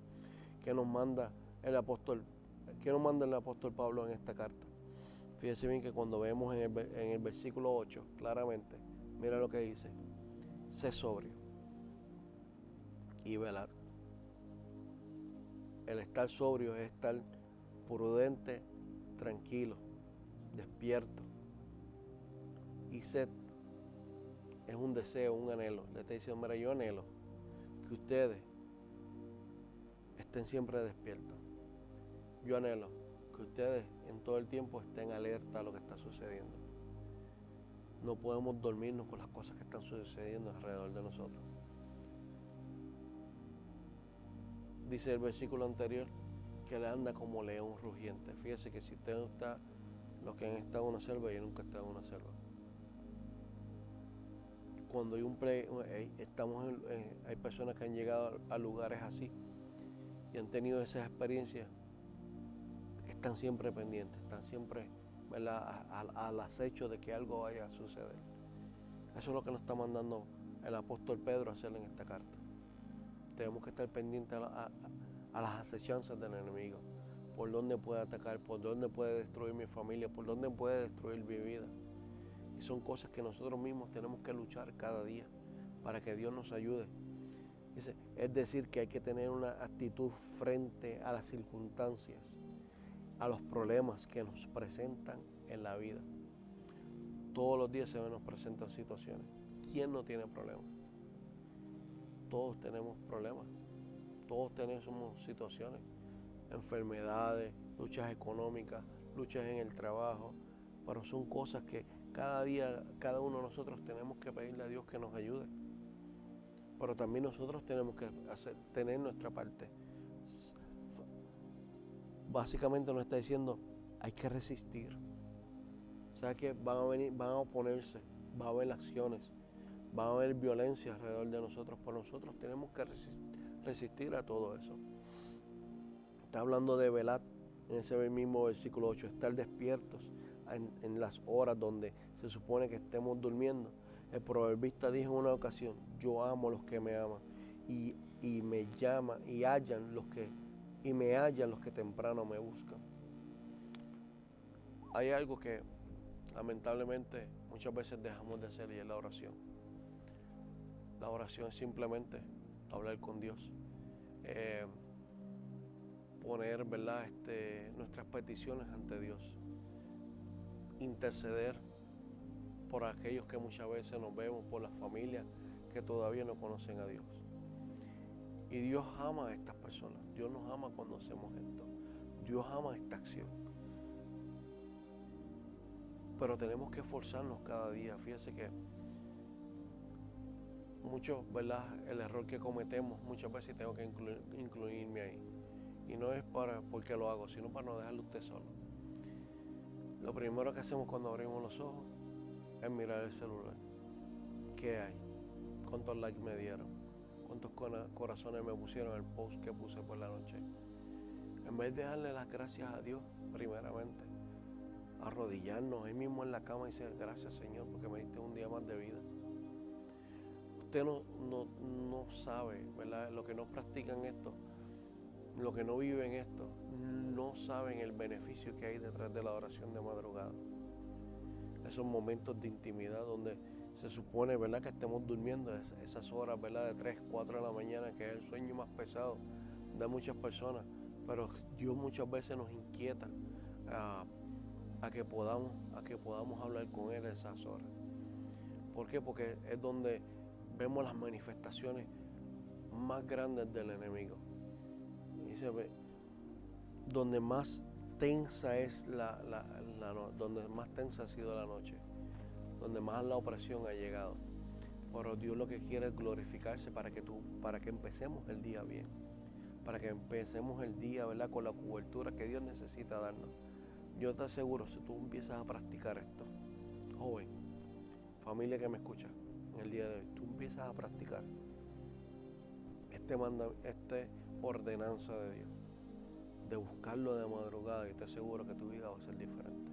¿Qué nos manda el apóstol Pablo en esta carta? Fíjese bien que cuando vemos en el versículo 8, claramente, mira lo que dice: sé sobrio y velad. El estar sobrio es estar prudente, tranquilo, despierto. Y sed es un deseo, un anhelo. Le está diciendo, mira, yo anhelo que ustedes estén siempre despiertos. Yo anhelo que ustedes en todo el tiempo estén alerta a lo que está sucediendo. No podemos dormirnos con las cosas que están sucediendo alrededor de nosotros. Dice el versículo anterior que él anda como león rugiente. Fíjese que si usted no está, los que han estado en una selva, yo nunca he estado en una selva. Cuando hay personas que han llegado a lugares así y han tenido esas experiencias, están siempre pendientes, están siempre, ¿verdad?, al acecho de que algo vaya a suceder. Eso es lo que nos está mandando el apóstol Pedro a hacer en esta carta. Tenemos que estar pendientes a las acechanzas del enemigo, por dónde puede atacar, por dónde puede destruir mi familia, por dónde puede destruir mi vida. Y son cosas que nosotros mismos tenemos que luchar cada día para que Dios nos ayude. Dice, es decir, que hay que tener una actitud frente a las circunstancias, a los problemas que nos presentan en la vida. Todos los días se nos presentan situaciones. ¿Quién no tiene problemas? Todos tenemos problemas. Todos tenemos situaciones, enfermedades, luchas económicas, luchas en el trabajo, pero son cosas que cada día, cada uno de nosotros tenemos que pedirle a Dios que nos ayude. Pero también nosotros tenemos que tener nuestra parte. Básicamente nos está diciendo, hay que resistir. O sea que van a venir, van a oponerse, va a haber acciones, va a haber violencia alrededor de nosotros, pero nosotros tenemos que resistir a todo eso. Está hablando de velar en ese mismo versículo 8, estar despiertos en las horas donde se supone que estemos durmiendo. El proverbista dijo en una ocasión, yo amo a los que me aman y me llaman y me hallan los que temprano me buscan. Hay algo que lamentablemente muchas veces dejamos de hacer y es la oración. La oración es simplemente hablar con Dios, poner, ¿verdad? Nuestras peticiones ante Dios, interceder por aquellos que muchas veces nos vemos, por las familias que todavía no conocen a Dios. Y Dios ama a estas personas, Dios nos ama cuando hacemos esto, Dios ama esta acción. Pero tenemos que esforzarnos cada día. Fíjese que muchos, ¿verdad? El error que cometemos muchas veces tengo que incluirme ahí. Y no es porque lo hago, sino para no dejarlo usted solo. Lo primero que hacemos cuando abrimos los ojos es mirar el celular. ¿Qué hay? ¿Cuántos likes me dieron? ¿Cuántos corazones me pusieron el post que puse por la noche? En vez de darle las gracias a Dios, primeramente, arrodillarnos ahí mismo en la cama y decir, gracias Señor, porque me diste un día más de vida. Usted no sabe, ¿verdad? Los que no practican esto, los que no viven esto, no saben el beneficio que hay detrás de la oración de madrugada. Esos momentos de intimidad donde se supone, ¿verdad?, que estemos durmiendo, esas horas, ¿verdad?, de 3, 4 de la mañana, que es el sueño más pesado de muchas personas, pero Dios muchas veces nos inquieta a que podamos hablar con Él a esas horas. ¿Por qué? Porque es donde vemos las manifestaciones más grandes del enemigo. Y se ve donde más tensa es donde más tensa ha sido la noche, donde más la opresión ha llegado. Pero Dios lo que quiere es glorificarse para que empecemos el día bien, para que empecemos el día, ¿verdad?, con la cobertura que Dios necesita darnos. Yo te aseguro, si tú empiezas a practicar esto, joven, familia que me escucha en el día de hoy, tú empiezas a practicar esta ordenanza de Dios, de buscarlo de madrugada, y te aseguro que tu vida va a ser diferente.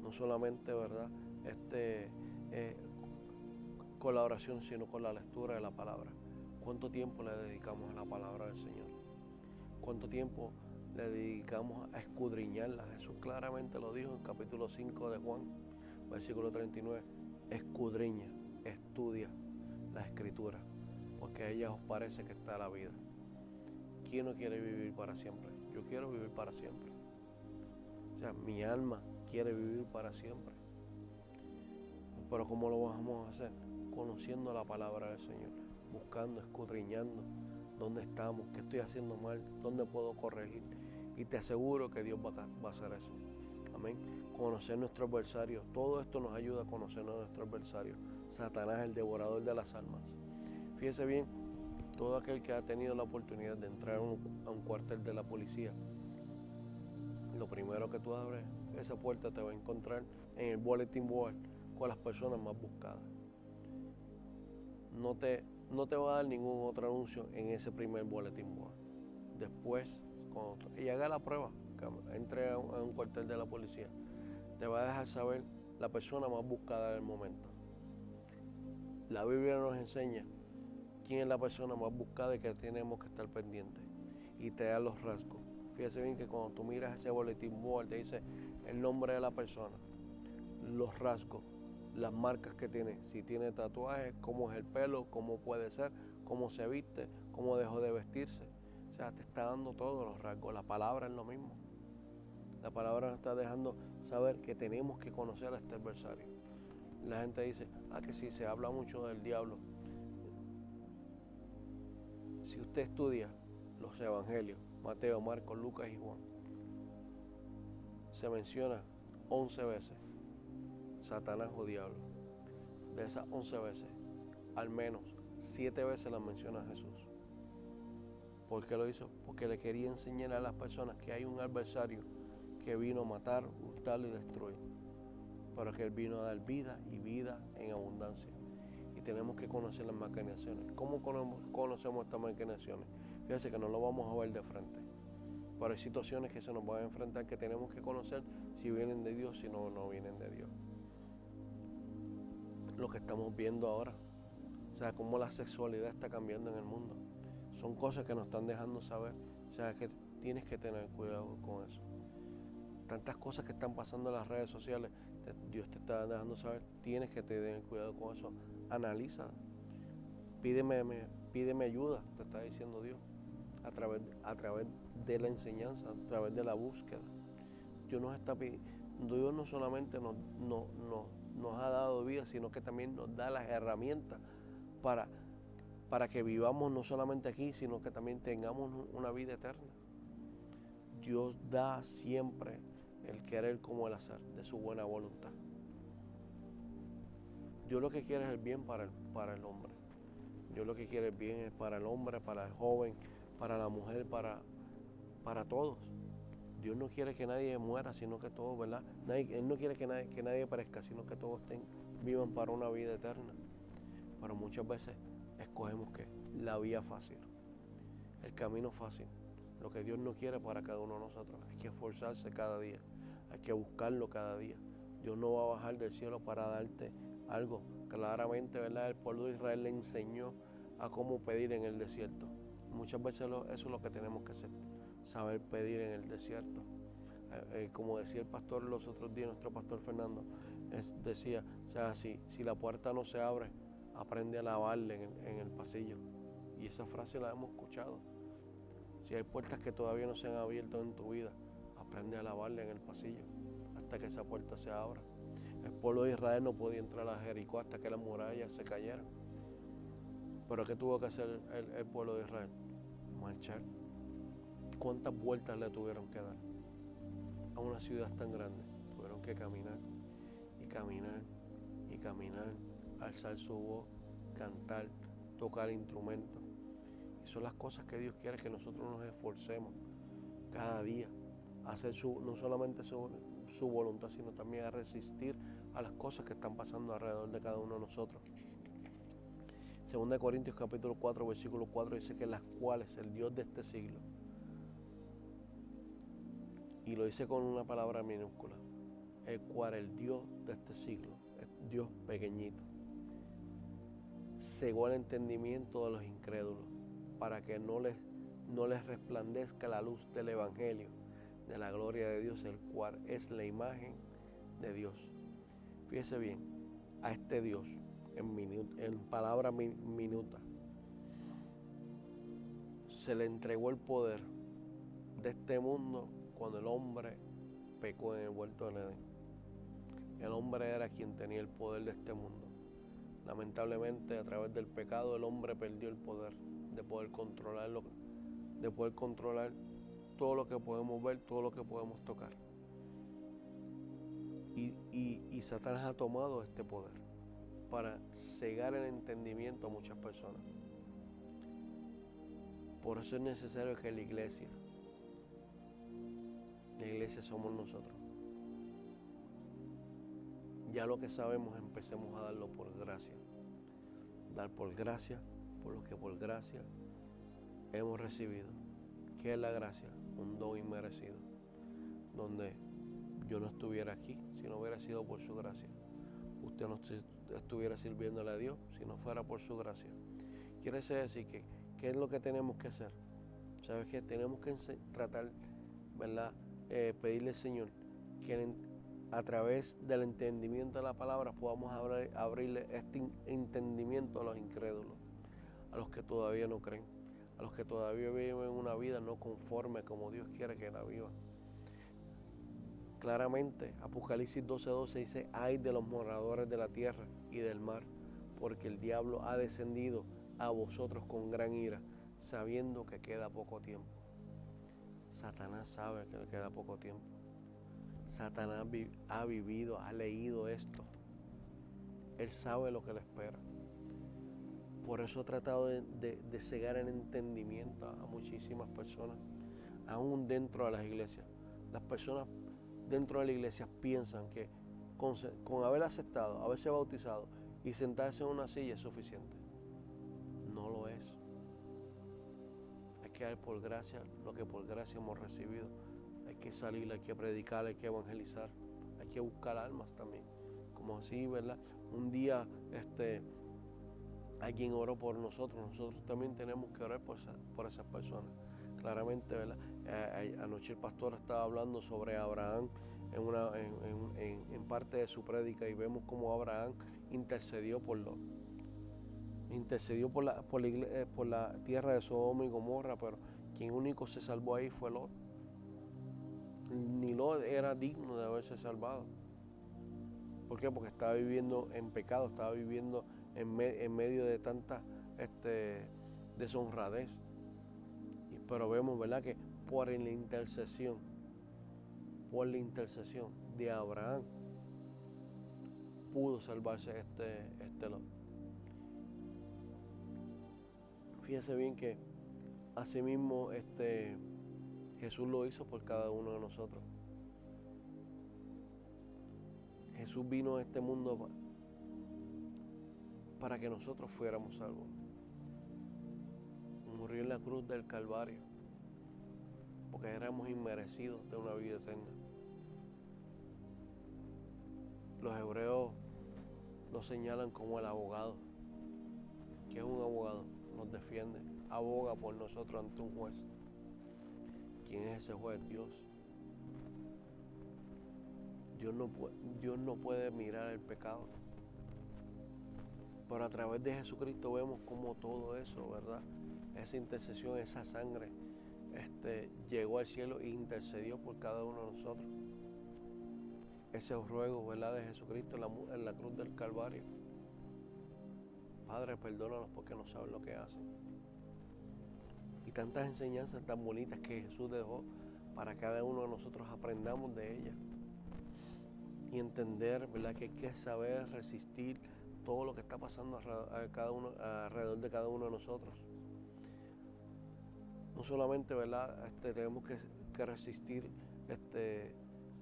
No solamente, ¿verdad?, con la oración, sino con la lectura de la palabra. ¿Cuánto tiempo le dedicamos a la palabra del Señor? ¿Cuánto tiempo le dedicamos a escudriñarla? Jesús claramente lo dijo en capítulo 5 de Juan, versículo 39. Escudriña, estudia la Escritura, porque a ella os parece que está la vida. ¿Quién no quiere vivir para siempre? Yo quiero vivir para siempre. O sea, mi alma quiere vivir para siempre. Pero ¿cómo lo vamos a hacer? Conociendo la palabra del Señor, buscando, escudriñando dónde estamos, qué estoy haciendo mal, dónde puedo corregir. Y te aseguro que Dios va a hacer eso. Amén. Conocer nuestro adversario. Todo esto nos ayuda a conocer a nuestro adversario. Satanás, el devorador de las almas. Fíjese bien, todo aquel que ha tenido la oportunidad de entrar a un cuartel de la policía, lo primero que tú abres, esa puerta te va a encontrar en el bulletin board con las personas más buscadas. No te va a dar ningún otro anuncio en ese primer bulletin board. Después, cuando haga la prueba, entre a un cuartel de la policía, te va a dejar saber la persona más buscada del momento. La Biblia nos enseña quién es la persona más buscada y que tenemos que estar pendientes. Y te da los rasgos. Fíjese bien que cuando tú miras ese boletín board, te dice el nombre de la persona, los rasgos, las marcas que tiene, si tiene tatuajes, cómo es el pelo, cómo puede ser, cómo se viste, cómo dejó de vestirse. O sea, te está dando todos los rasgos. La palabra es lo mismo. La palabra nos está dejando saber que tenemos que conocer a este adversario. La gente dice, que sí, se habla mucho del diablo. Si usted estudia los evangelios, Mateo, Marcos, Lucas y Juan, se menciona 11 veces Satanás o diablo. De esas 11 veces, al menos 7 veces las menciona Jesús. ¿Por qué lo hizo? Porque le quería enseñar a las personas que hay un adversario que vino a matar, hurtar y destruir, pero que Él vino a dar vida y vida en abundancia. Y tenemos que conocer las maquinaciones. ¿Cómo conocemos estas maquinaciones? Fíjense que no lo vamos a ver de frente, pero hay situaciones que se nos van a enfrentar que tenemos que conocer si vienen de Dios, si no vienen de Dios. Lo que estamos viendo ahora, o sea, cómo la sexualidad está cambiando en el mundo. Son cosas que nos están dejando saber, o sea, que tienes que tener cuidado con eso. Tantas cosas que están pasando en las redes sociales, Dios te está dejando saber, tienes que tener cuidado con eso. Analiza, pídeme ayuda, te está diciendo Dios, a través de la enseñanza, a través de la búsqueda. Dios no solamente nos ha dado vida, sino que también nos da las herramientas para que vivamos no solamente aquí, sino que también tengamos una vida eterna. Dios da siempre el querer como el hacer, de su buena voluntad. Dios lo que quiere es el bien para el hombre. Dios lo que quiere el bien es para el hombre, para el joven, para la mujer, para todos. Dios no quiere que nadie muera, sino que todos, ¿verdad? Él no quiere que nadie perezca, sino que todos vivan para una vida eterna. Pero muchas veces escogemos ¿qué? La vía fácil, el camino fácil. Lo que Dios no quiere para cada uno de nosotros. Hay que esforzarse cada día, hay que buscarlo cada día. Dios no va a bajar del cielo para darte algo. Claramente, ¿verdad? El pueblo de Israel le enseñó a cómo pedir en el desierto. Muchas veces eso es lo que tenemos que hacer, saber pedir en el desierto. Como decía el pastor los otros días, nuestro pastor Fernando, decía, o sea, si la puerta no se abre, aprende a lavarle en el pasillo. Y esa frase la hemos escuchado. Si hay puertas que todavía no se han abierto en tu vida, aprende a lavarle en el pasillo hasta que esa puerta se abra. El pueblo de Israel no podía entrar a Jericó hasta que las murallas se cayeran. ¿Pero qué tuvo que hacer el pueblo de Israel? Marchar. ¿Cuántas vueltas le tuvieron que dar a una ciudad tan grande? Tuvieron que caminar y caminar y caminar, alzar su voz, cantar, tocar instrumentos. Y son las cosas que Dios quiere que nosotros nos esforcemos cada día a hacer no solamente su voluntad, sino también a resistir a las cosas que están pasando alrededor de cada uno de nosotros. 2 Corintios capítulo 4, versículo 4 dice que las cuales el Dios de este siglo, y lo dice con una palabra minúscula, el cual el Dios de este siglo, el Dios pequeñito, cegó el entendimiento de los incrédulos para que no les resplandezca la luz del Evangelio, de la gloria de Dios, el cual es la imagen de Dios. Fíjese bien, a este Dios, en palabra minuta, se le entregó el poder de este mundo cuando el hombre pecó en el huerto del Edén. El hombre era quien tenía el poder de este mundo. Lamentablemente, a través del pecado, el hombre perdió el poder de poder controlarlo, de poder controlar todo lo que podemos ver, todo lo que podemos tocar. Y Satanás ha tomado este poder para cegar el entendimiento a muchas personas. Por eso es necesario que la iglesia somos nosotros. Ya lo que sabemos, empecemos a darlo por gracia. Dar por gracia, por lo que por gracia hemos recibido. ¿Qué es la gracia? Un don inmerecido, donde yo no estuviera aquí si no hubiera sido por su gracia. Usted no estuviera sirviéndole a Dios si no fuera por su gracia. Quiere decir que, ¿qué es lo que tenemos que hacer? ¿Sabes qué? Tenemos que tratar, ¿verdad? Pedirle al Señor a través del entendimiento de la palabra podamos abrirle este entendimiento a los incrédulos, a los que todavía no creen, a los que todavía viven una vida no conforme como Dios quiere que la vivan. Claramente, Apocalipsis 12:12 dice: ay de los moradores de la tierra y del mar, porque el diablo ha descendido a vosotros con gran ira, sabiendo que queda poco tiempo. Satanás sabe que le queda poco tiempo. Satanás ha vivido, ha leído esto. Él sabe lo que le espera. Por eso ha tratado de cegar el entendimiento a muchísimas personas, aún dentro de las iglesias. Las personas dentro de la iglesia piensan que con haber aceptado, haberse bautizado y sentarse en una silla es suficiente. No lo es. Hay que dar por gracia lo que por gracia hemos recibido. Hay que salir, hay que predicar, hay que evangelizar, hay que buscar almas también. Como así, ¿verdad? Un día alguien oró por nosotros también tenemos que orar por esas personas. Claramente, ¿verdad? Anoche el pastor estaba hablando sobre Abraham en parte de su prédica, y vemos cómo Abraham intercedió por la tierra de Sodoma y Gomorra, pero quien único se salvó ahí fue Lot. Ni Lot era digno de haberse salvado. ¿Por qué? Porque estaba viviendo en pecado, estaba viviendo en medio de tanta deshonradez. Pero vemos, ¿verdad?, que por la intercesión de Abraham pudo salvarse este Lot. Fíjense bien que asimismo Jesús lo hizo por cada uno de nosotros. Jesús vino a este mundo para que nosotros fuéramos salvos. Murió en la cruz del Calvario porque éramos inmerecidos de una vida eterna. Los hebreos lo señalan como el abogado. ¿Qué es un abogado? Nos defiende, aboga por nosotros ante un juez. ¿Quién es ese juez? Dios. Dios no puede mirar el pecado. Pero a través de Jesucristo vemos cómo todo eso, ¿verdad?, esa intercesión, esa sangre, llegó al cielo e intercedió por cada uno de nosotros. Ese ruego, ¿verdad?, de Jesucristo en la cruz del Calvario. Padre, perdónanos porque no saben lo que hacen. Y tantas enseñanzas tan bonitas que Jesús dejó para cada uno de nosotros aprendamos de ellas. Y entender, ¿verdad?, que hay que saber resistir todo lo que está pasando alrededor de cada uno de nosotros. No solamente, ¿verdad?, tenemos que resistir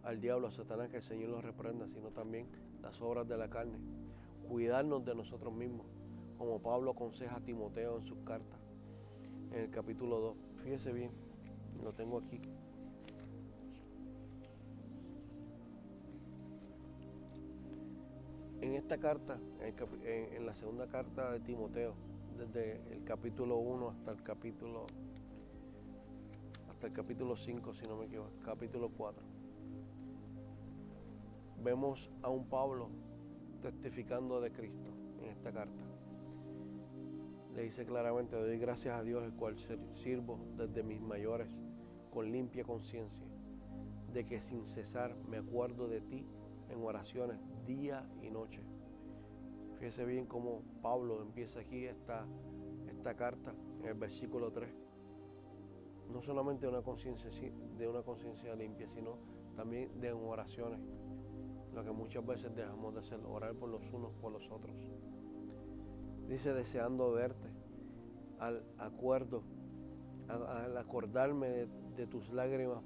al diablo, a Satanás, que el Señor los reprenda, sino también las obras de la carne. Cuidarnos de nosotros mismos, como Pablo aconseja a Timoteo en sus cartas, en el capítulo 2. Fíjese bien, lo tengo aquí. En esta carta, en la segunda carta de Timoteo, desde el capítulo 1 hasta el capítulo 5, si no me equivoco, capítulo 4, vemos a un Pablo testificando de Cristo en esta carta. Le dice claramente: doy gracias a Dios, el cual sirvo desde mis mayores con limpia conciencia, de que sin cesar me acuerdo de ti en oraciones día y noche. Fíjese bien cómo Pablo empieza aquí esta carta en el versículo 3. No solamente de una conciencia limpia, sino también de oraciones. Lo que muchas veces dejamos de hacer, orar por los unos por los otros. Dice: deseando verte, al acordarme de tus lágrimas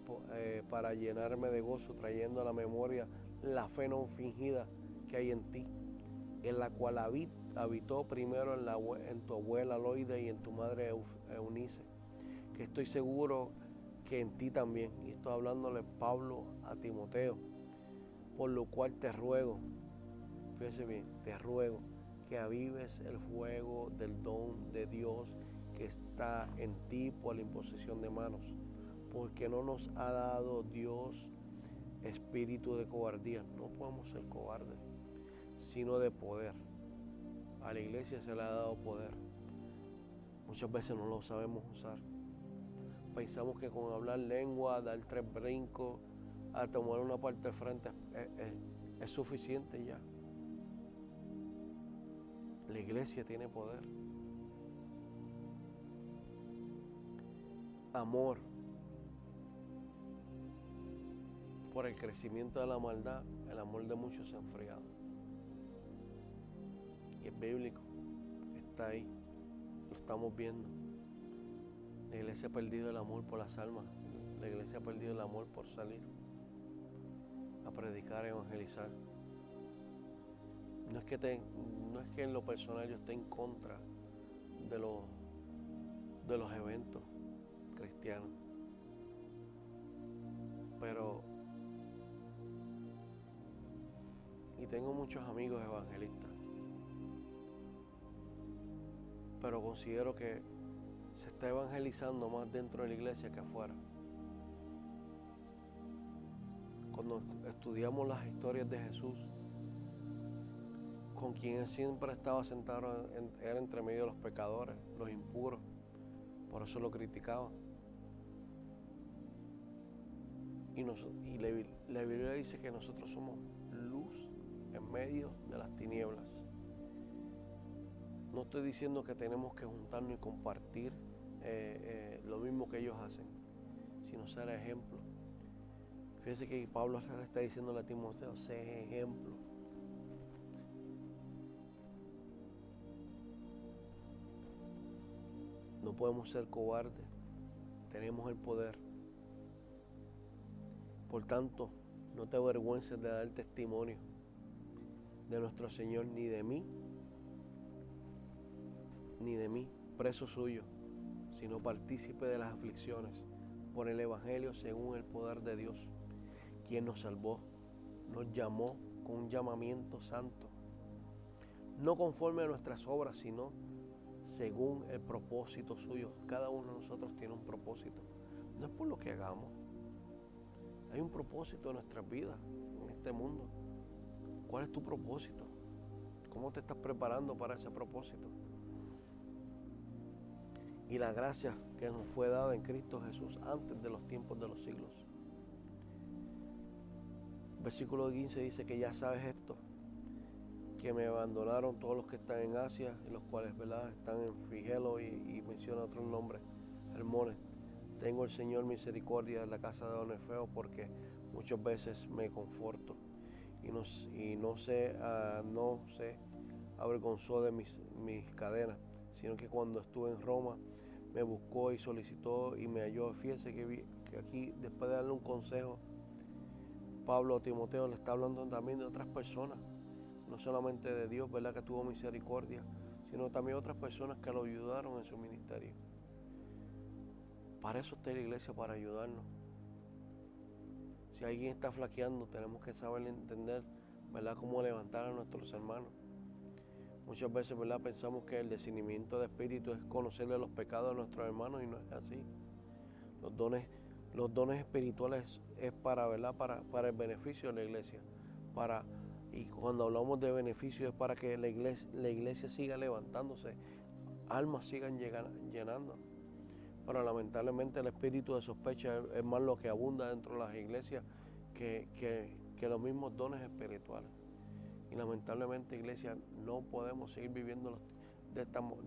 para llenarme de gozo, trayendo a la memoria la fe no fingida que hay en ti, en la cual habitó primero en tu abuela Loide y en tu madre Eunice, que estoy seguro que en ti también. Y estoy hablándole Pablo a Timoteo, por lo cual te ruego, fíjese bien, te ruego que avives el fuego del don de Dios que está en ti por la imposición de manos, porque no nos ha dado Dios espíritu de cobardía. No podemos ser cobardes, sino de poder. A la iglesia se le ha dado poder. Muchas veces no lo sabemos usar. Pensamos que con hablar lengua, dar 3 brincos, a tomar una parte de frente es suficiente ya. La iglesia tiene poder. Amor por el crecimiento de la maldad, el amor de muchos se ha enfriado. Y es bíblico, está ahí, lo estamos viendo. La iglesia ha perdido el amor por las almas, la iglesia ha perdido el amor por salir a predicar, a evangelizar. No es que en lo personal yo esté en contra de los eventos cristianos, pero y tengo muchos amigos evangelistas, pero considero que se está evangelizando más dentro de la iglesia que afuera. Cuando estudiamos las historias de Jesús, con quien él siempre estaba sentado era entre medio de los pecadores, los impuros, por eso lo criticaban. Y la Biblia dice que nosotros somos luz en medio de las tinieblas. No estoy diciendo que tenemos que juntarnos y compartir lo mismo que ellos hacen, sino ser ejemplo. Fíjense que Pablo le está diciendo a Timoteo, sé ejemplo. No podemos ser cobardes, tenemos el poder. Por tanto, no te avergüences de dar testimonio de nuestro Señor, ni de mí, preso suyo, sino partícipe de las aflicciones por el Evangelio según el poder de Dios, quien nos salvó, nos llamó con un llamamiento santo, no conforme a nuestras obras, sino según el propósito suyo. Cada uno de nosotros tiene un propósito, no es por lo que hagamos. Hay un propósito en nuestras vidas, en este mundo. ¿Cuál es tu propósito? ¿Cómo te estás preparando para ese propósito? Y la gracia que nos fue dada en Cristo Jesús antes de los tiempos de los siglos. Versículo 15 dice que ya sabes esto, que me abandonaron todos los que están en Asia, y los cuales, ¿verdad?, están en Figelo y menciona otros nombres, Hermones. Tengo el Señor misericordia en la casa de Onefeo, porque muchas veces me conforto y no se avergonzó de mis cadenas, sino que cuando estuve en Roma me buscó y solicitó y me halló. Fíjense que aquí, después de darle un consejo, Pablo a Timoteo le está hablando también de otras personas, no solamente de Dios, ¿verdad?, que tuvo misericordia, sino también otras personas que lo ayudaron en su ministerio. Para eso está la iglesia, para ayudarnos. Si alguien está flaqueando, tenemos que saber entender, ¿verdad?, cómo levantar a nuestros hermanos. Muchas veces, ¿verdad?, pensamos que el discernimiento de espíritu es conocerle los pecados de nuestros hermanos, y no es así. Los dones espirituales es para, ¿verdad?, para el beneficio de la iglesia. Y cuando hablamos de beneficio es para que la iglesia siga levantándose, almas sigan llenando. Pero lamentablemente el espíritu de sospecha es más lo que abunda dentro de las iglesias que los mismos dones espirituales. Y lamentablemente, iglesia, no podemos seguir viviendo de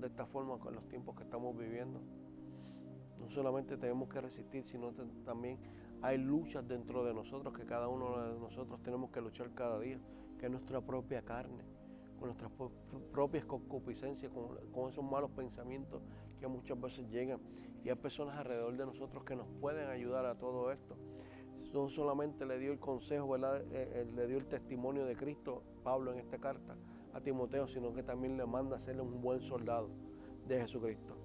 esta forma con los tiempos que estamos viviendo. No solamente tenemos que resistir, sino también hay luchas dentro de nosotros, que cada uno de nosotros tenemos que luchar cada día, que es nuestra propia carne, con nuestras propias concupiscencias, con esos malos pensamientos que muchas veces llegan. Y hay personas alrededor de nosotros que nos pueden ayudar a todo esto. No solamente le dio el consejo, ¿verdad?, le dio el testimonio de Cristo, Pablo, en esta carta a Timoteo, sino que también le manda a ser un buen soldado de Jesucristo.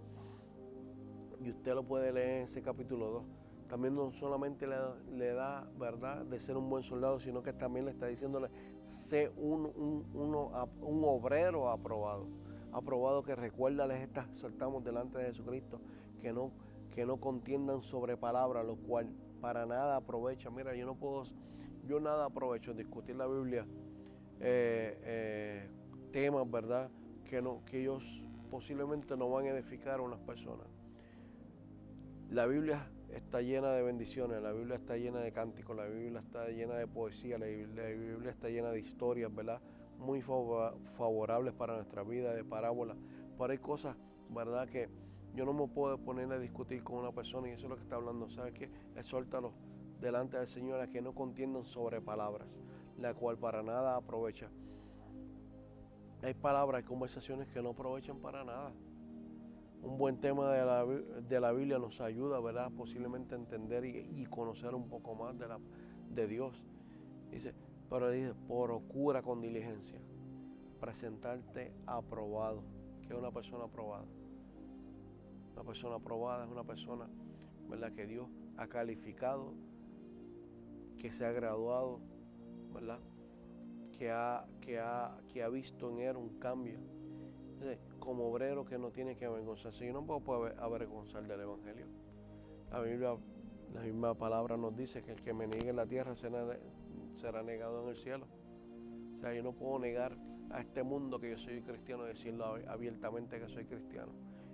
Y usted lo puede leer en ese capítulo 2. También no solamente le da, ¿verdad?, de ser un buen soldado, sino que también le está diciéndole, sé un obrero aprobado, que recuérdales, exaltamos delante de Jesucristo, que no contiendan sobre palabra, lo cual para nada aprovecha. Mira, yo yo nada aprovecho en discutir la Biblia, temas, ¿verdad?, que ellos posiblemente no van a edificar a unas personas. La Biblia está llena de bendiciones, la Biblia está llena de cánticos, la Biblia está llena de poesía, la Biblia está llena de historias, ¿verdad?, muy favorables para nuestra vida, de parábolas. Pero hay cosas, ¿verdad?, que yo no me puedo poner a discutir con una persona, y eso es lo que está hablando. ¿Sabes qué? Exhórtalos delante del Señor a que no contiendan sobre palabras, la cual para nada aprovecha. Hay palabras, hay conversaciones que no aprovechan para nada. Un buen tema de la Biblia nos ayuda, ¿verdad?, posiblemente a entender y conocer un poco más de Dios. Dice, pero dice, procura con diligencia presentarte aprobado. ¿Qué es una persona aprobada? Una persona aprobada es una persona, ¿verdad?, que Dios ha calificado, que se ha graduado, ¿verdad?, que ha visto en él un cambio. Entonces, como obrero que no tiene que avergonzarse. Yo no me puedo avergonzar del Evangelio. La Biblia, la misma palabra nos dice que el que me niegue en la tierra será negado en el cielo. O sea, yo no puedo negar a este mundo que yo soy cristiano y decirlo abiertamente que soy cristiano.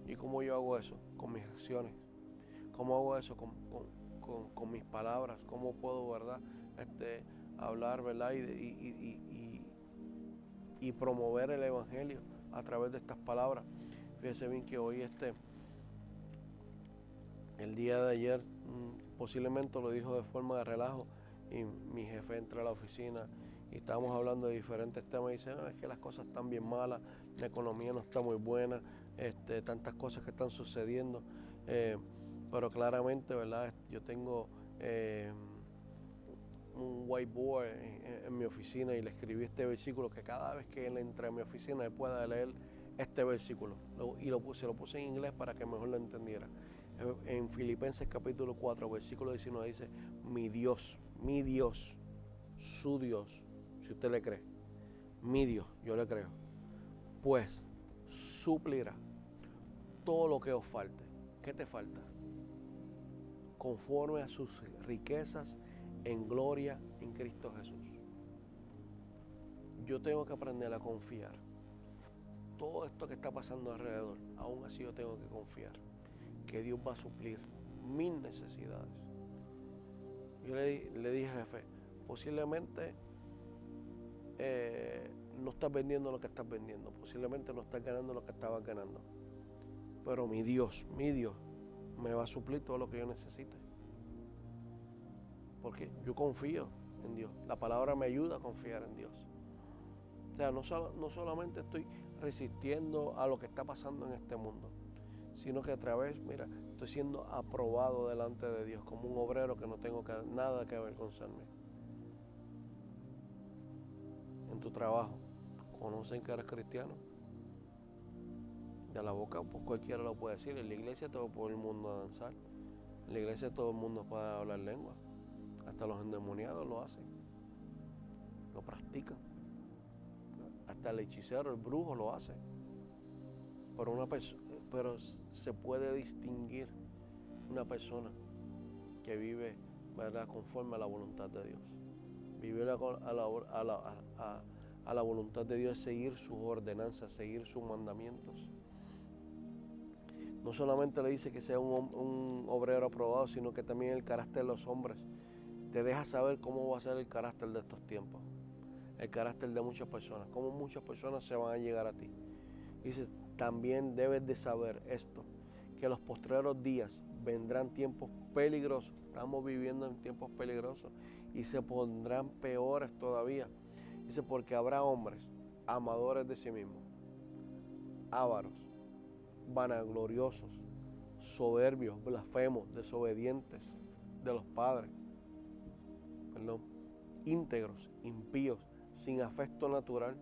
¿Y cómo yo hago eso? Con mis acciones. ¿Cómo hago eso? Con mis palabras. ¿Cómo puedo, verdad, hablar, verdad, y promover el Evangelio a través de estas palabras? Fíjese bien que hoy el día de ayer, posiblemente lo dijo de forma de relajo, y mi jefe entra a la oficina y estábamos hablando de diferentes temas y dice, es que las cosas están bien malas, la economía no está muy buena, tantas cosas que están sucediendo, pero claramente, ¿verdad?, yo tengo un whiteboard en mi oficina y le escribí este versículo, que cada vez que él entre a mi oficina él pueda leer este versículo, se lo puse en inglés para que mejor lo entendiera. En Filipenses capítulo 4, versículo 19 dice, mi Dios, su Dios, si usted le cree, mi Dios, yo le creo, pues suplirá todo lo que os falte. ¿Qué te falta? Conforme a sus riquezas en gloria en Cristo Jesús. Yo tengo que aprender a confiar. Todo esto que está pasando alrededor, aún así yo tengo que confiar que Dios va a suplir mis necesidades. Yo le dije al jefe, posiblemente no estás vendiendo lo que estás vendiendo, posiblemente no estás ganando lo que estabas ganando, pero mi Dios me va a suplir todo lo que yo necesite, porque yo confío en Dios. La palabra me ayuda a confiar en Dios. O sea, no solamente estoy resistiendo a lo que está pasando en este mundo, sino que a través, mira, estoy siendo aprobado delante de Dios como un obrero que no tengo nada que avergonzarme. En tu trabajo, ¿conocen que eres cristiano? De la boca, pues cualquiera lo puede decir. En la iglesia todo el mundo a danzar. En la iglesia todo el mundo puede hablar lengua. Hasta los endemoniados lo hacen. Lo practican. Hasta el hechicero, el brujo lo hace. Pero se puede distinguir una persona que vive, ¿verdad?, conforme a la voluntad de Dios. Vivir a la voluntad de Dios es seguir sus ordenanzas, seguir sus mandamientos. No solamente le dice que sea un obrero aprobado, sino que también el carácter de los hombres. Te deja saber cómo va a ser el carácter de estos tiempos. El carácter de muchas personas, cómo muchas personas se van a llegar a ti. Dice, también debes de saber esto, que en los postreros días vendrán tiempos peligrosos. Estamos viviendo en tiempos peligrosos y se pondrán peores todavía. Dice, porque habrá hombres amadores de sí mismos, ávaros, vanagloriosos, soberbios, blasfemos, desobedientes de los padres, íntegros, impíos, sin afecto natural,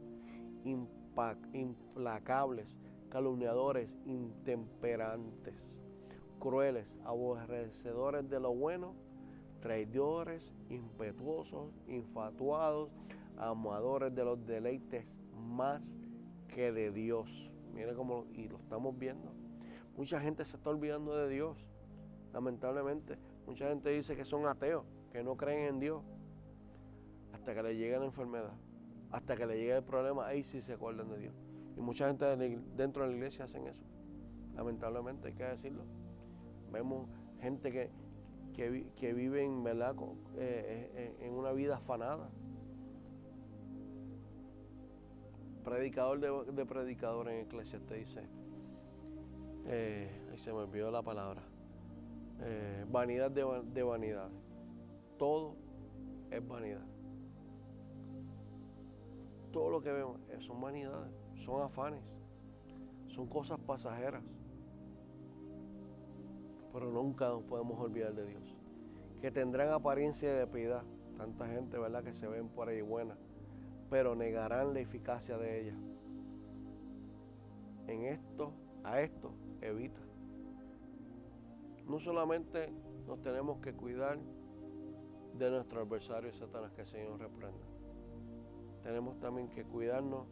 implacables, calumniadores, intemperantes, crueles, aborrecedores de lo bueno, traidores, impetuosos, infatuados, amadores de los deleites más que de Dios. Mire cómo, y lo estamos viendo. Mucha gente se está olvidando de Dios, lamentablemente. Mucha gente dice que son ateos, que no creen en Dios. hasta que le llegue la enfermedad, hasta que le llegue el problema, ahí sí se acuerdan de Dios. Y mucha gente dentro de la iglesia hacen eso. Lamentablemente hay que decirlo. Vemos gente que viven, ¿verdad?, en una vida afanada. Predicador de predicador en Eclesiastés dice, ahí se me olvidó la palabra, vanidad de vanidad. Todo es vanidad. Todo lo que vemos son vanidades, son afanes, son cosas pasajeras. Pero nunca nos podemos olvidar de Dios, que tendrán apariencia de piedad. Tanta gente, ¿verdad?, que se ven por ahí buena, pero negarán la eficacia de ella. A esto evita. No solamente nos tenemos que cuidar de nuestro adversario Satanás, que el Señor reprenda. Tenemos también que cuidarnos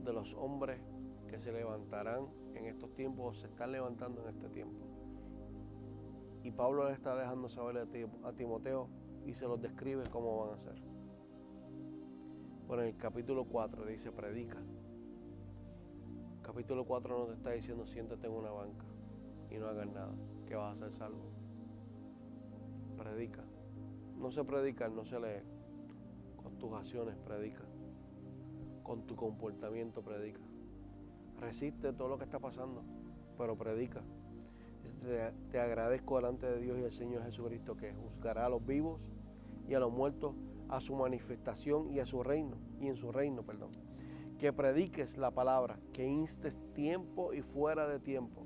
de los hombres que se levantarán en estos tiempos o se están levantando en este tiempo. Y Pablo le está dejando saber a Timoteo y se los describe cómo van a ser. Bueno, en el capítulo 4 dice, predica. Capítulo 4 no te está diciendo, siéntate en una banca y no hagas nada, que vas a ser salvo. Predica. No se predica, no se lee. Con tus acciones predica. Con tu comportamiento predica. Resiste todo lo que está pasando, pero predica. Te agradezco delante de Dios y del Señor Jesucristo, que juzgará a los vivos y a los muertos a su manifestación y a su reino, y en su reino, que prediques la palabra, que instes tiempo y fuera de tiempo,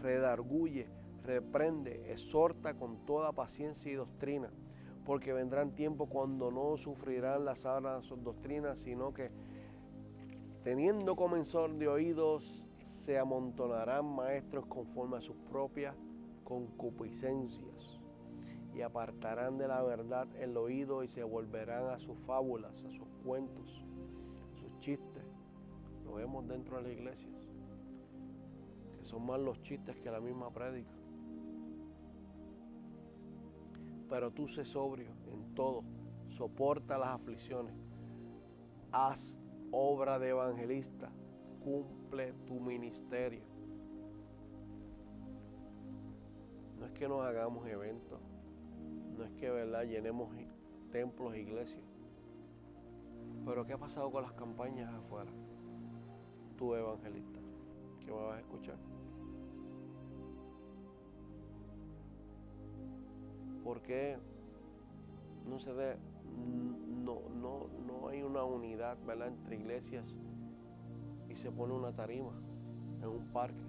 redarguye, reprende, exhorta con toda paciencia y doctrina, porque vendrán tiempos cuando no sufrirán las sanas doctrinas, sino que teniendo comezón de oídos se amontonarán maestros conforme a sus propias concupiscencias, y apartarán de la verdad el oído y se volverán a sus fábulas, a sus cuentos, a sus chistes. Lo vemos dentro de las iglesias, que son más los chistes que la misma prédica. Pero tú sé sobrio en todo, soporta las aflicciones, haz obra de evangelista, cumple tu ministerio. No es que nos hagamos eventos, no es que, ¿verdad?, llenemos templos e iglesias. Pero ¿qué ha pasado con las campañas afuera? Tú, evangelista, que me vas a escuchar. ¿Por qué no hay una unidad, ¿verdad?, entre iglesias y se pone una tarima en un parque?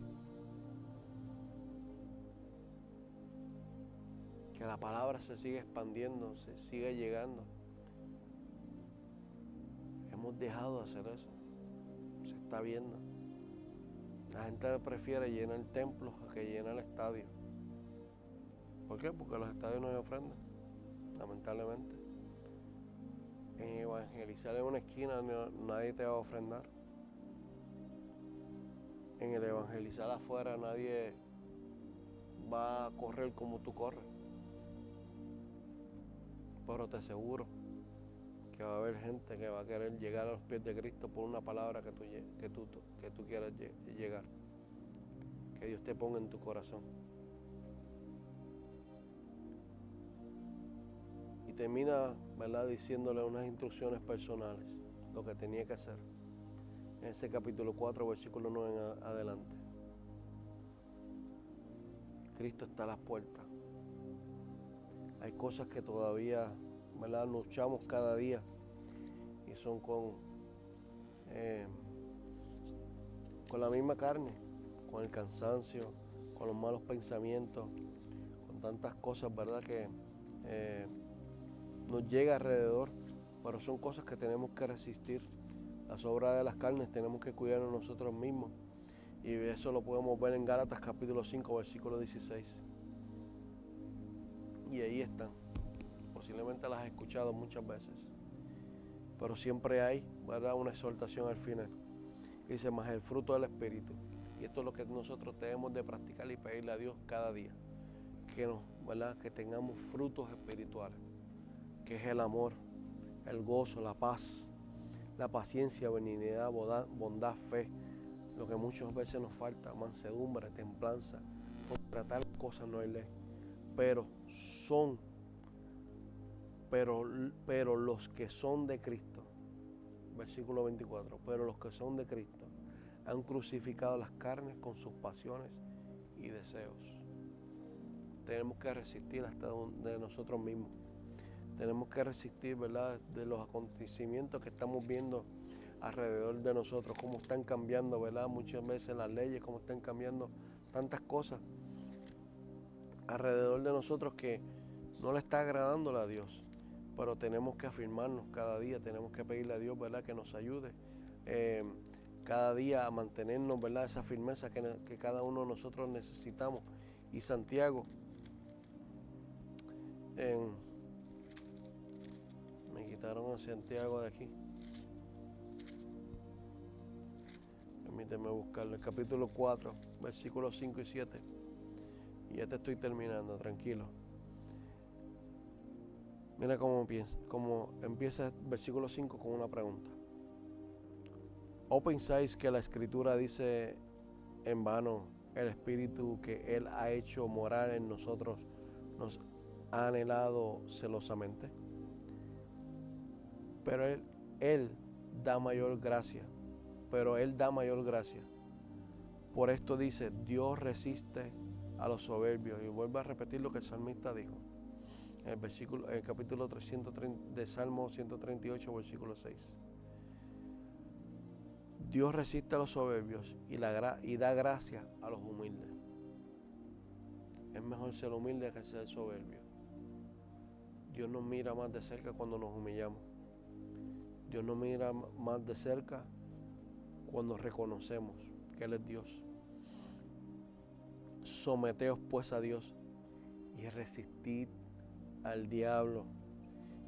Que la palabra se sigue expandiendo, se sigue llegando. Hemos dejado de hacer eso. Se está viendo. La gente prefiere llenar templos a que llenar estadios. ¿Por qué? Porque los estadios no hay ofrenda, lamentablemente. En evangelizar en una esquina nadie te va a ofrendar. En el evangelizar afuera nadie va a correr como tú corres. Pero te aseguro que va a haber gente que va a querer llegar a los pies de Cristo por una palabra que tú quieras llegar. Que Dios te ponga en tu corazón. Y termina, ¿verdad?, diciéndole unas instrucciones personales, lo que tenía que hacer. En ese capítulo 4, versículo 9 en adelante. Cristo está a las puertas. Hay cosas que todavía, ¿verdad?, luchamos cada día y son con la misma carne, con el cansancio, con los malos pensamientos, con tantas cosas, ¿verdad?, que nos llega alrededor, pero son cosas que tenemos que resistir. Las obras de las carnes tenemos que cuidarnos nosotros mismos, y eso lo podemos ver en Gálatas capítulo 5, versículo 16. Y ahí están. Posiblemente las has escuchado muchas veces, pero siempre hay, ¿verdad?, una exhortación al final. Dice, más el fruto del Espíritu. Y esto es lo que nosotros tenemos de practicar y pedirle a Dios cada día. ¿Verdad?, que tengamos frutos espirituales, que es el amor, el gozo, la paz, la paciencia, benignidad, bondad, fe, lo que muchas veces nos falta, mansedumbre, templanza. Contra tal cosa no hay ley, pero los que son de Cristo, versículo 24, pero los que son de Cristo han crucificado las carnes con sus pasiones y deseos. Tenemos que resistir hasta de nosotros mismos. Tenemos que resistir, ¿verdad?, de los acontecimientos que estamos viendo alrededor de nosotros, cómo están cambiando, ¿verdad?, muchas veces las leyes, cómo están cambiando tantas cosas alrededor de nosotros que no le está agradando a Dios. Pero tenemos que afirmarnos cada día, tenemos que pedirle a Dios, ¿verdad?, que nos ayude cada día a mantenernos, ¿verdad?, esa firmeza que cada uno de nosotros necesitamos. Y Santiago, me quitaron a Santiago de aquí. Permíteme buscarlo. El capítulo 4, versículos 5 y 7. Y ya te estoy terminando, tranquilo. Mira cómo empieza el versículo 5 con una pregunta. ¿O pensáis que la Escritura dice en vano, el Espíritu que Él ha hecho morar en nosotros nos ha anhelado celosamente? Pero Él da mayor gracia. Por esto dice, Dios resiste a los soberbios. Y vuelvo a repetir lo que el salmista dijo. En el capítulo 330 de Salmo 138, versículo 6. Dios resiste a los soberbios y da gracia a los humildes. Es mejor ser humilde que ser soberbio. Dios nos mira más de cerca cuando nos humillamos. Dios nos mira más de cerca cuando reconocemos que Él es Dios. Someteos pues a Dios y resistid al diablo,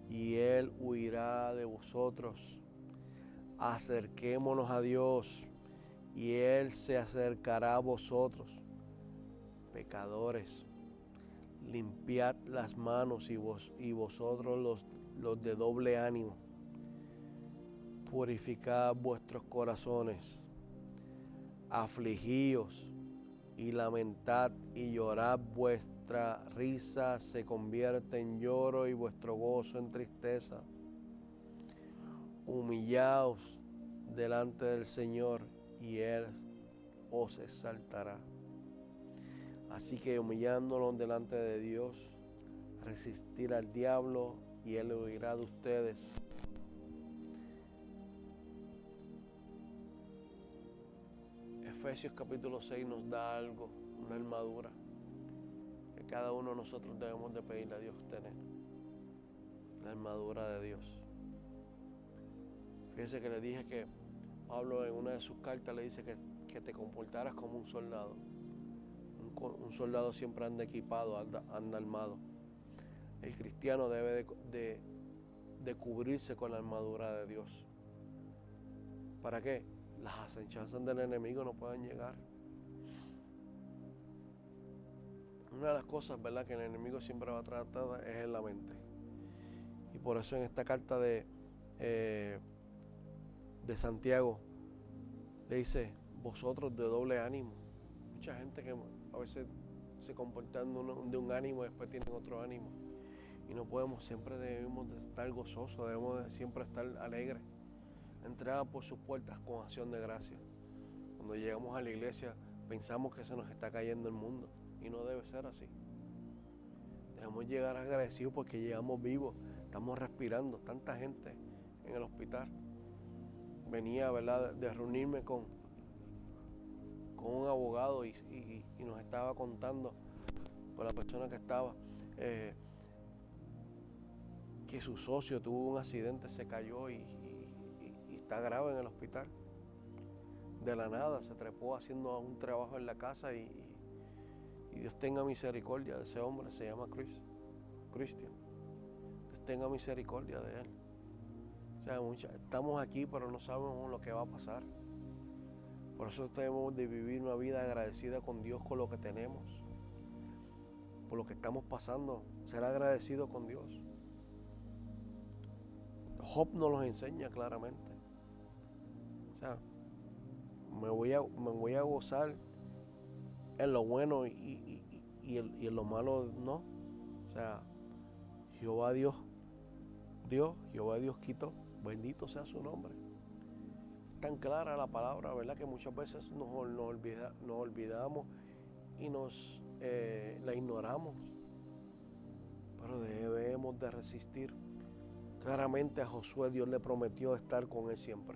y Él huirá de vosotros. Acerquémonos a Dios, y Él se acercará a vosotros. Pecadores, limpiad las manos y vosotros los de doble ánimo. Purificad vuestros corazones. Afligíos y lamentad y llorad, vuestra risa se convierte en lloro y vuestro gozo en tristeza. Humillaos delante del Señor y Él os exaltará. Así que humillándonos delante de Dios, resistir al diablo y Él huirá de ustedes. Efesios capítulo 6 nos da algo, una armadura que cada uno de nosotros debemos de pedirle a Dios tener. La armadura de Dios. Fíjense que le dije que Pablo en una de sus cartas le dice que te comportaras como un soldado. Un soldado siempre anda equipado, anda armado. El cristiano debe de cubrirse con la armadura de Dios. ¿Para qué? Las acechanzas del enemigo no pueden llegar. Una de las cosas, ¿verdad?, que el enemigo siempre va a tratar es en la mente. Y por eso en esta carta de Santiago le dice, vosotros de doble ánimo. Mucha gente que a veces se comportan de un ánimo y después tienen otro ánimo. Y no podemos, siempre debemos de estar gozosos, debemos de siempre estar alegres. Entrada por sus puertas con acción de gracia. Cuando llegamos a la iglesia pensamos que se nos está cayendo el mundo y no debe ser así. Debemos llegar agradecidos porque llegamos vivos, estamos respirando. Tanta gente en el hospital. Venía, ¿verdad?, de reunirme con un abogado y nos estaba contando con la persona que estaba que su socio tuvo un accidente, se cayó y está grave en el hospital. De la nada se trepó haciendo un trabajo en la casa y Dios tenga misericordia de ese hombre, se llama Cristian. Dios tenga misericordia de él. O sea, estamos aquí pero no sabemos lo que va a pasar. Por eso debemos de vivir una vida agradecida con Dios con lo que tenemos, por lo que estamos pasando, ser agradecido con Dios. Job nos los enseña claramente. O sea, me voy a gozar en lo bueno y en lo malo no. O sea, Jehová Dios quitó, bendito sea su nombre. Tan clara la palabra, ¿verdad? Que muchas veces nos olvidamos y la ignoramos. Pero debemos de resistir. Claramente a Josué Dios le prometió estar con él siempre,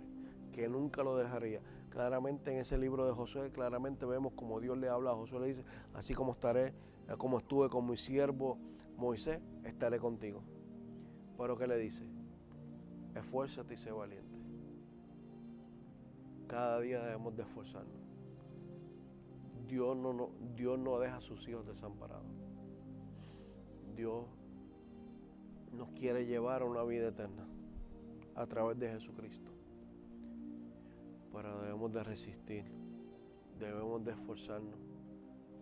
que nunca lo dejaría. Claramente en ese libro de Josué, claramente vemos como Dios le habla a Josué, le dice, así como estuve con mi siervo Moisés, estaré contigo. Pero ¿qué le dice? Esfuérzate y sé valiente. Cada día debemos de esforzarnos. Dios no deja a sus hijos desamparados. Dios nos quiere llevar a una vida eterna a través de Jesucristo. Pero debemos de resistir, debemos de esforzarnos,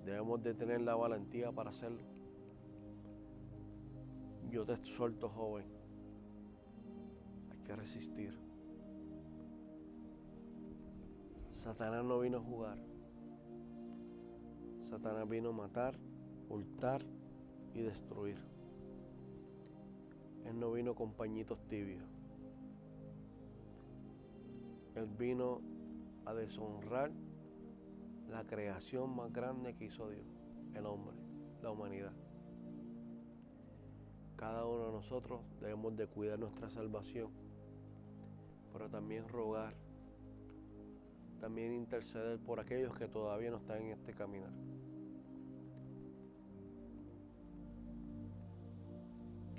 debemos de tener la valentía para hacerlo. Yo te exhorto, joven, hay que resistir. Satanás no vino a jugar. Satanás vino a matar, hurtar y destruir. Él no vino con pañitos tibios. Él vino a deshonrar la creación más grande que hizo Dios, el hombre, la humanidad. Cada uno de nosotros debemos de cuidar nuestra salvación, pero también rogar, también interceder por aquellos que todavía no están en este caminar.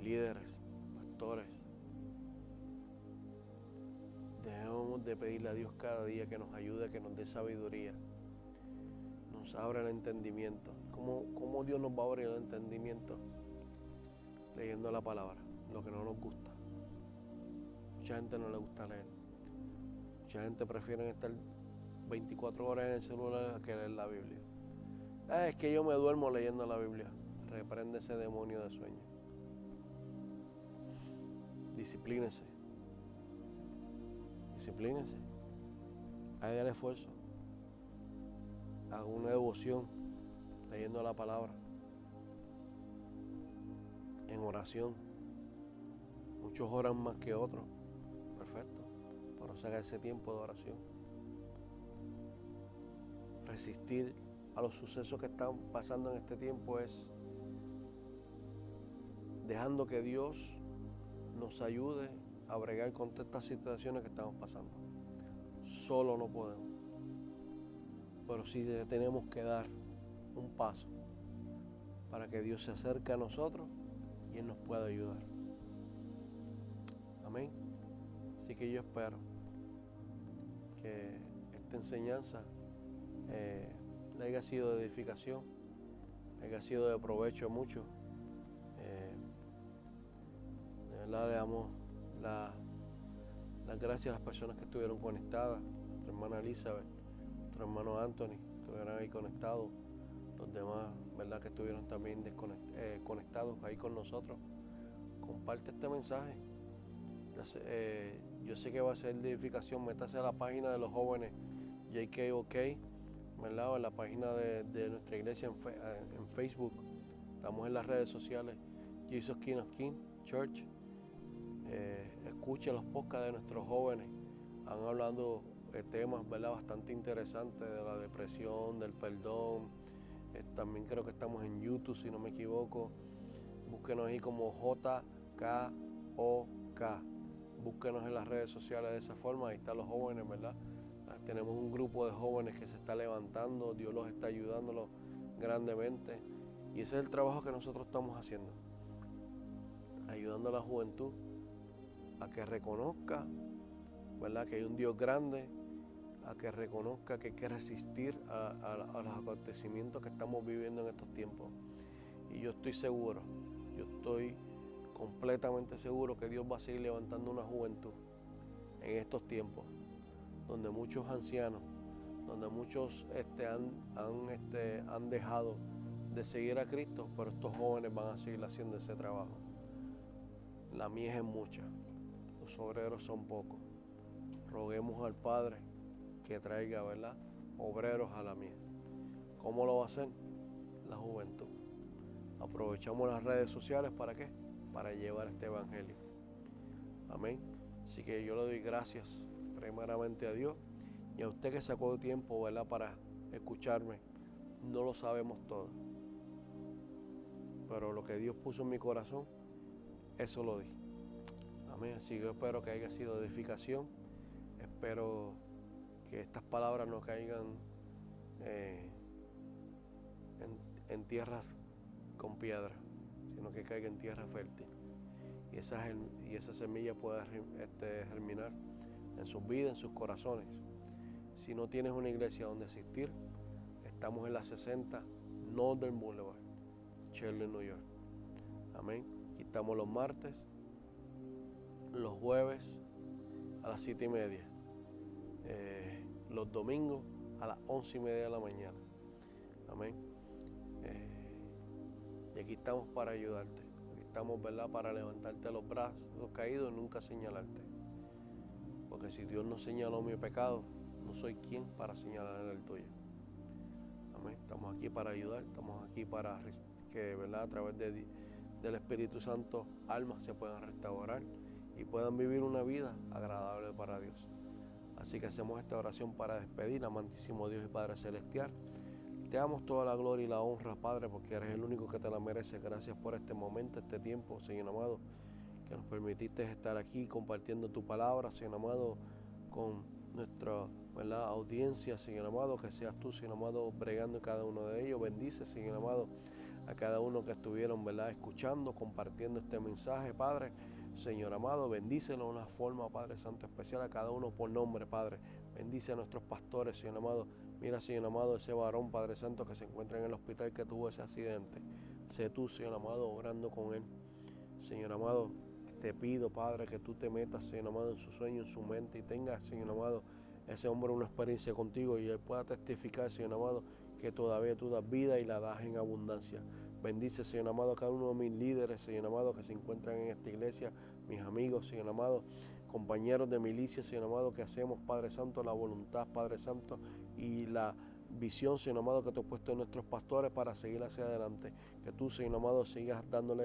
Líderes, pastores, debemos de pedirle a Dios cada día que nos ayude, que nos dé sabiduría, nos abra el entendimiento. ¿Cómo Dios nos va a abrir el entendimiento? Leyendo la palabra, lo que no nos gusta. Mucha gente no le gusta leer. Mucha gente prefiere estar 24 horas en el celular que leer la Biblia. Es que yo me duermo leyendo la Biblia. Reprende ese demonio de sueño. Disciplínese. Haga el esfuerzo. Haga una devoción leyendo la palabra. En oración. Muchos oran más que otros. Perfecto. Pero se haga ese tiempo de oración. Resistir a los sucesos que están pasando en este tiempo es dejando que Dios nos ayude a bregar con todas estas situaciones que estamos pasando. Solo no podemos. Pero sí tenemos que dar un paso para que Dios se acerque a nosotros y Él nos pueda ayudar. Amén. Así que yo espero que esta enseñanza le haya sido de edificación, le haya sido de provecho a muchos. De verdad le damos las gracias a las personas que estuvieron conectadas, nuestra hermana Elizabeth, nuestro hermano Anthony, estuvieron ahí conectados, los demás, ¿verdad?, que estuvieron también conectados ahí con nosotros. Comparte este mensaje. Yo sé que va a ser de edificación. Métase a la página de los jóvenes JKOK, ¿verdad?, o en la página de nuestra iglesia en Facebook. Estamos en las redes sociales, Jesus King of King Church. Escuche los podcasts de nuestros jóvenes. Han hablado de temas, ¿verdad?, bastante interesantes, de la depresión, del perdón. También creo que estamos en YouTube, si no me equivoco. Búsquenos ahí como JKOK. Búsquenos en las redes sociales de esa forma. Ahí están los jóvenes, ¿verdad? Tenemos un grupo de jóvenes que se está levantando. Dios los está ayudándolos grandemente. Y ese es el trabajo que nosotros estamos haciendo. Ayudando a la juventud a que reconozca, ¿verdad?, que hay un Dios grande, a que reconozca que hay que resistir a los acontecimientos que estamos viviendo en estos tiempos. Y yo estoy seguro, yo estoy completamente seguro que Dios va a seguir levantando una juventud en estos tiempos, donde muchos ancianos, donde muchos han dejado de seguir a Cristo, pero estos jóvenes van a seguir haciendo ese trabajo. La mies es mucha, los obreros son pocos. Roguemos al Padre que traiga, ¿verdad?, obreros a la mies. ¿Cómo lo va a hacer? La juventud. Aprovechamos las redes sociales, ¿para qué? Para llevar este evangelio. Amén. Así que yo le doy gracias primeramente a Dios y a usted que sacó tiempo, ¿verdad?, para escucharme. No lo sabemos todo, pero lo que Dios puso en mi corazón, eso lo di. Amén. Así que yo espero que haya sido edificación. Espero que estas palabras no caigan en tierras con piedra, sino que caigan en tierra fértil. Y esa semilla pueda germinar en sus vidas, en sus corazones. Si no tienes una iglesia donde asistir, estamos en la 60 Northern Boulevard, Shirley, New York. Amén. Aquí estamos los martes, los jueves a las 7:30, los domingos a las 11:30 de la mañana. Amén. Y aquí estamos para ayudarte. Aquí estamos, ¿verdad?, para levantarte los brazos caídos y nunca señalarte. Porque si Dios no señaló mi pecado, no soy quien para señalar el tuyo. Amén. Estamos aquí para ayudar, estamos aquí para que, ¿verdad?, a través del Espíritu Santo, almas se puedan restaurar y puedan vivir una vida agradable para Dios. Así que hacemos esta oración para despedir, amantísimo Dios y Padre Celestial. Te damos toda la gloria y la honra, Padre, porque eres el único que te la merece. Gracias por este momento, este tiempo, Señor amado, que nos permitiste estar aquí compartiendo tu palabra, Señor amado, con nuestra, ¿verdad?, audiencia, Señor amado, que seas tú, Señor amado, bregando en cada uno de ellos. Bendice, Señor amado, a cada uno que estuvieron, ¿verdad?, escuchando, compartiendo este mensaje, Padre. Señor amado, bendícelo de una forma, Padre Santo, especial a cada uno por nombre, Padre. Bendice a nuestros pastores, Señor amado. Mira, Señor amado, ese varón, Padre Santo, que se encuentra en el hospital, que tuvo ese accidente. Sé tú, Señor amado, obrando con él. Señor amado, te pido, Padre, que tú te metas, Señor amado, en su sueño, en su mente, y tengas, Señor amado, ese hombre una experiencia contigo y él pueda testificar, Señor amado, que todavía tú das vida y la das en abundancia. Bendice, Señor amado, a cada uno de mis líderes, Señor amado, que se encuentran en esta iglesia, mis amigos, Señor amado, compañeros de milicia, Señor amado, que hacemos, Padre Santo, la voluntad, Padre Santo, y la visión, Señor amado, que tú has puesto en nuestros pastores para seguir hacia adelante. Que tú, Señor amado, sigas dándole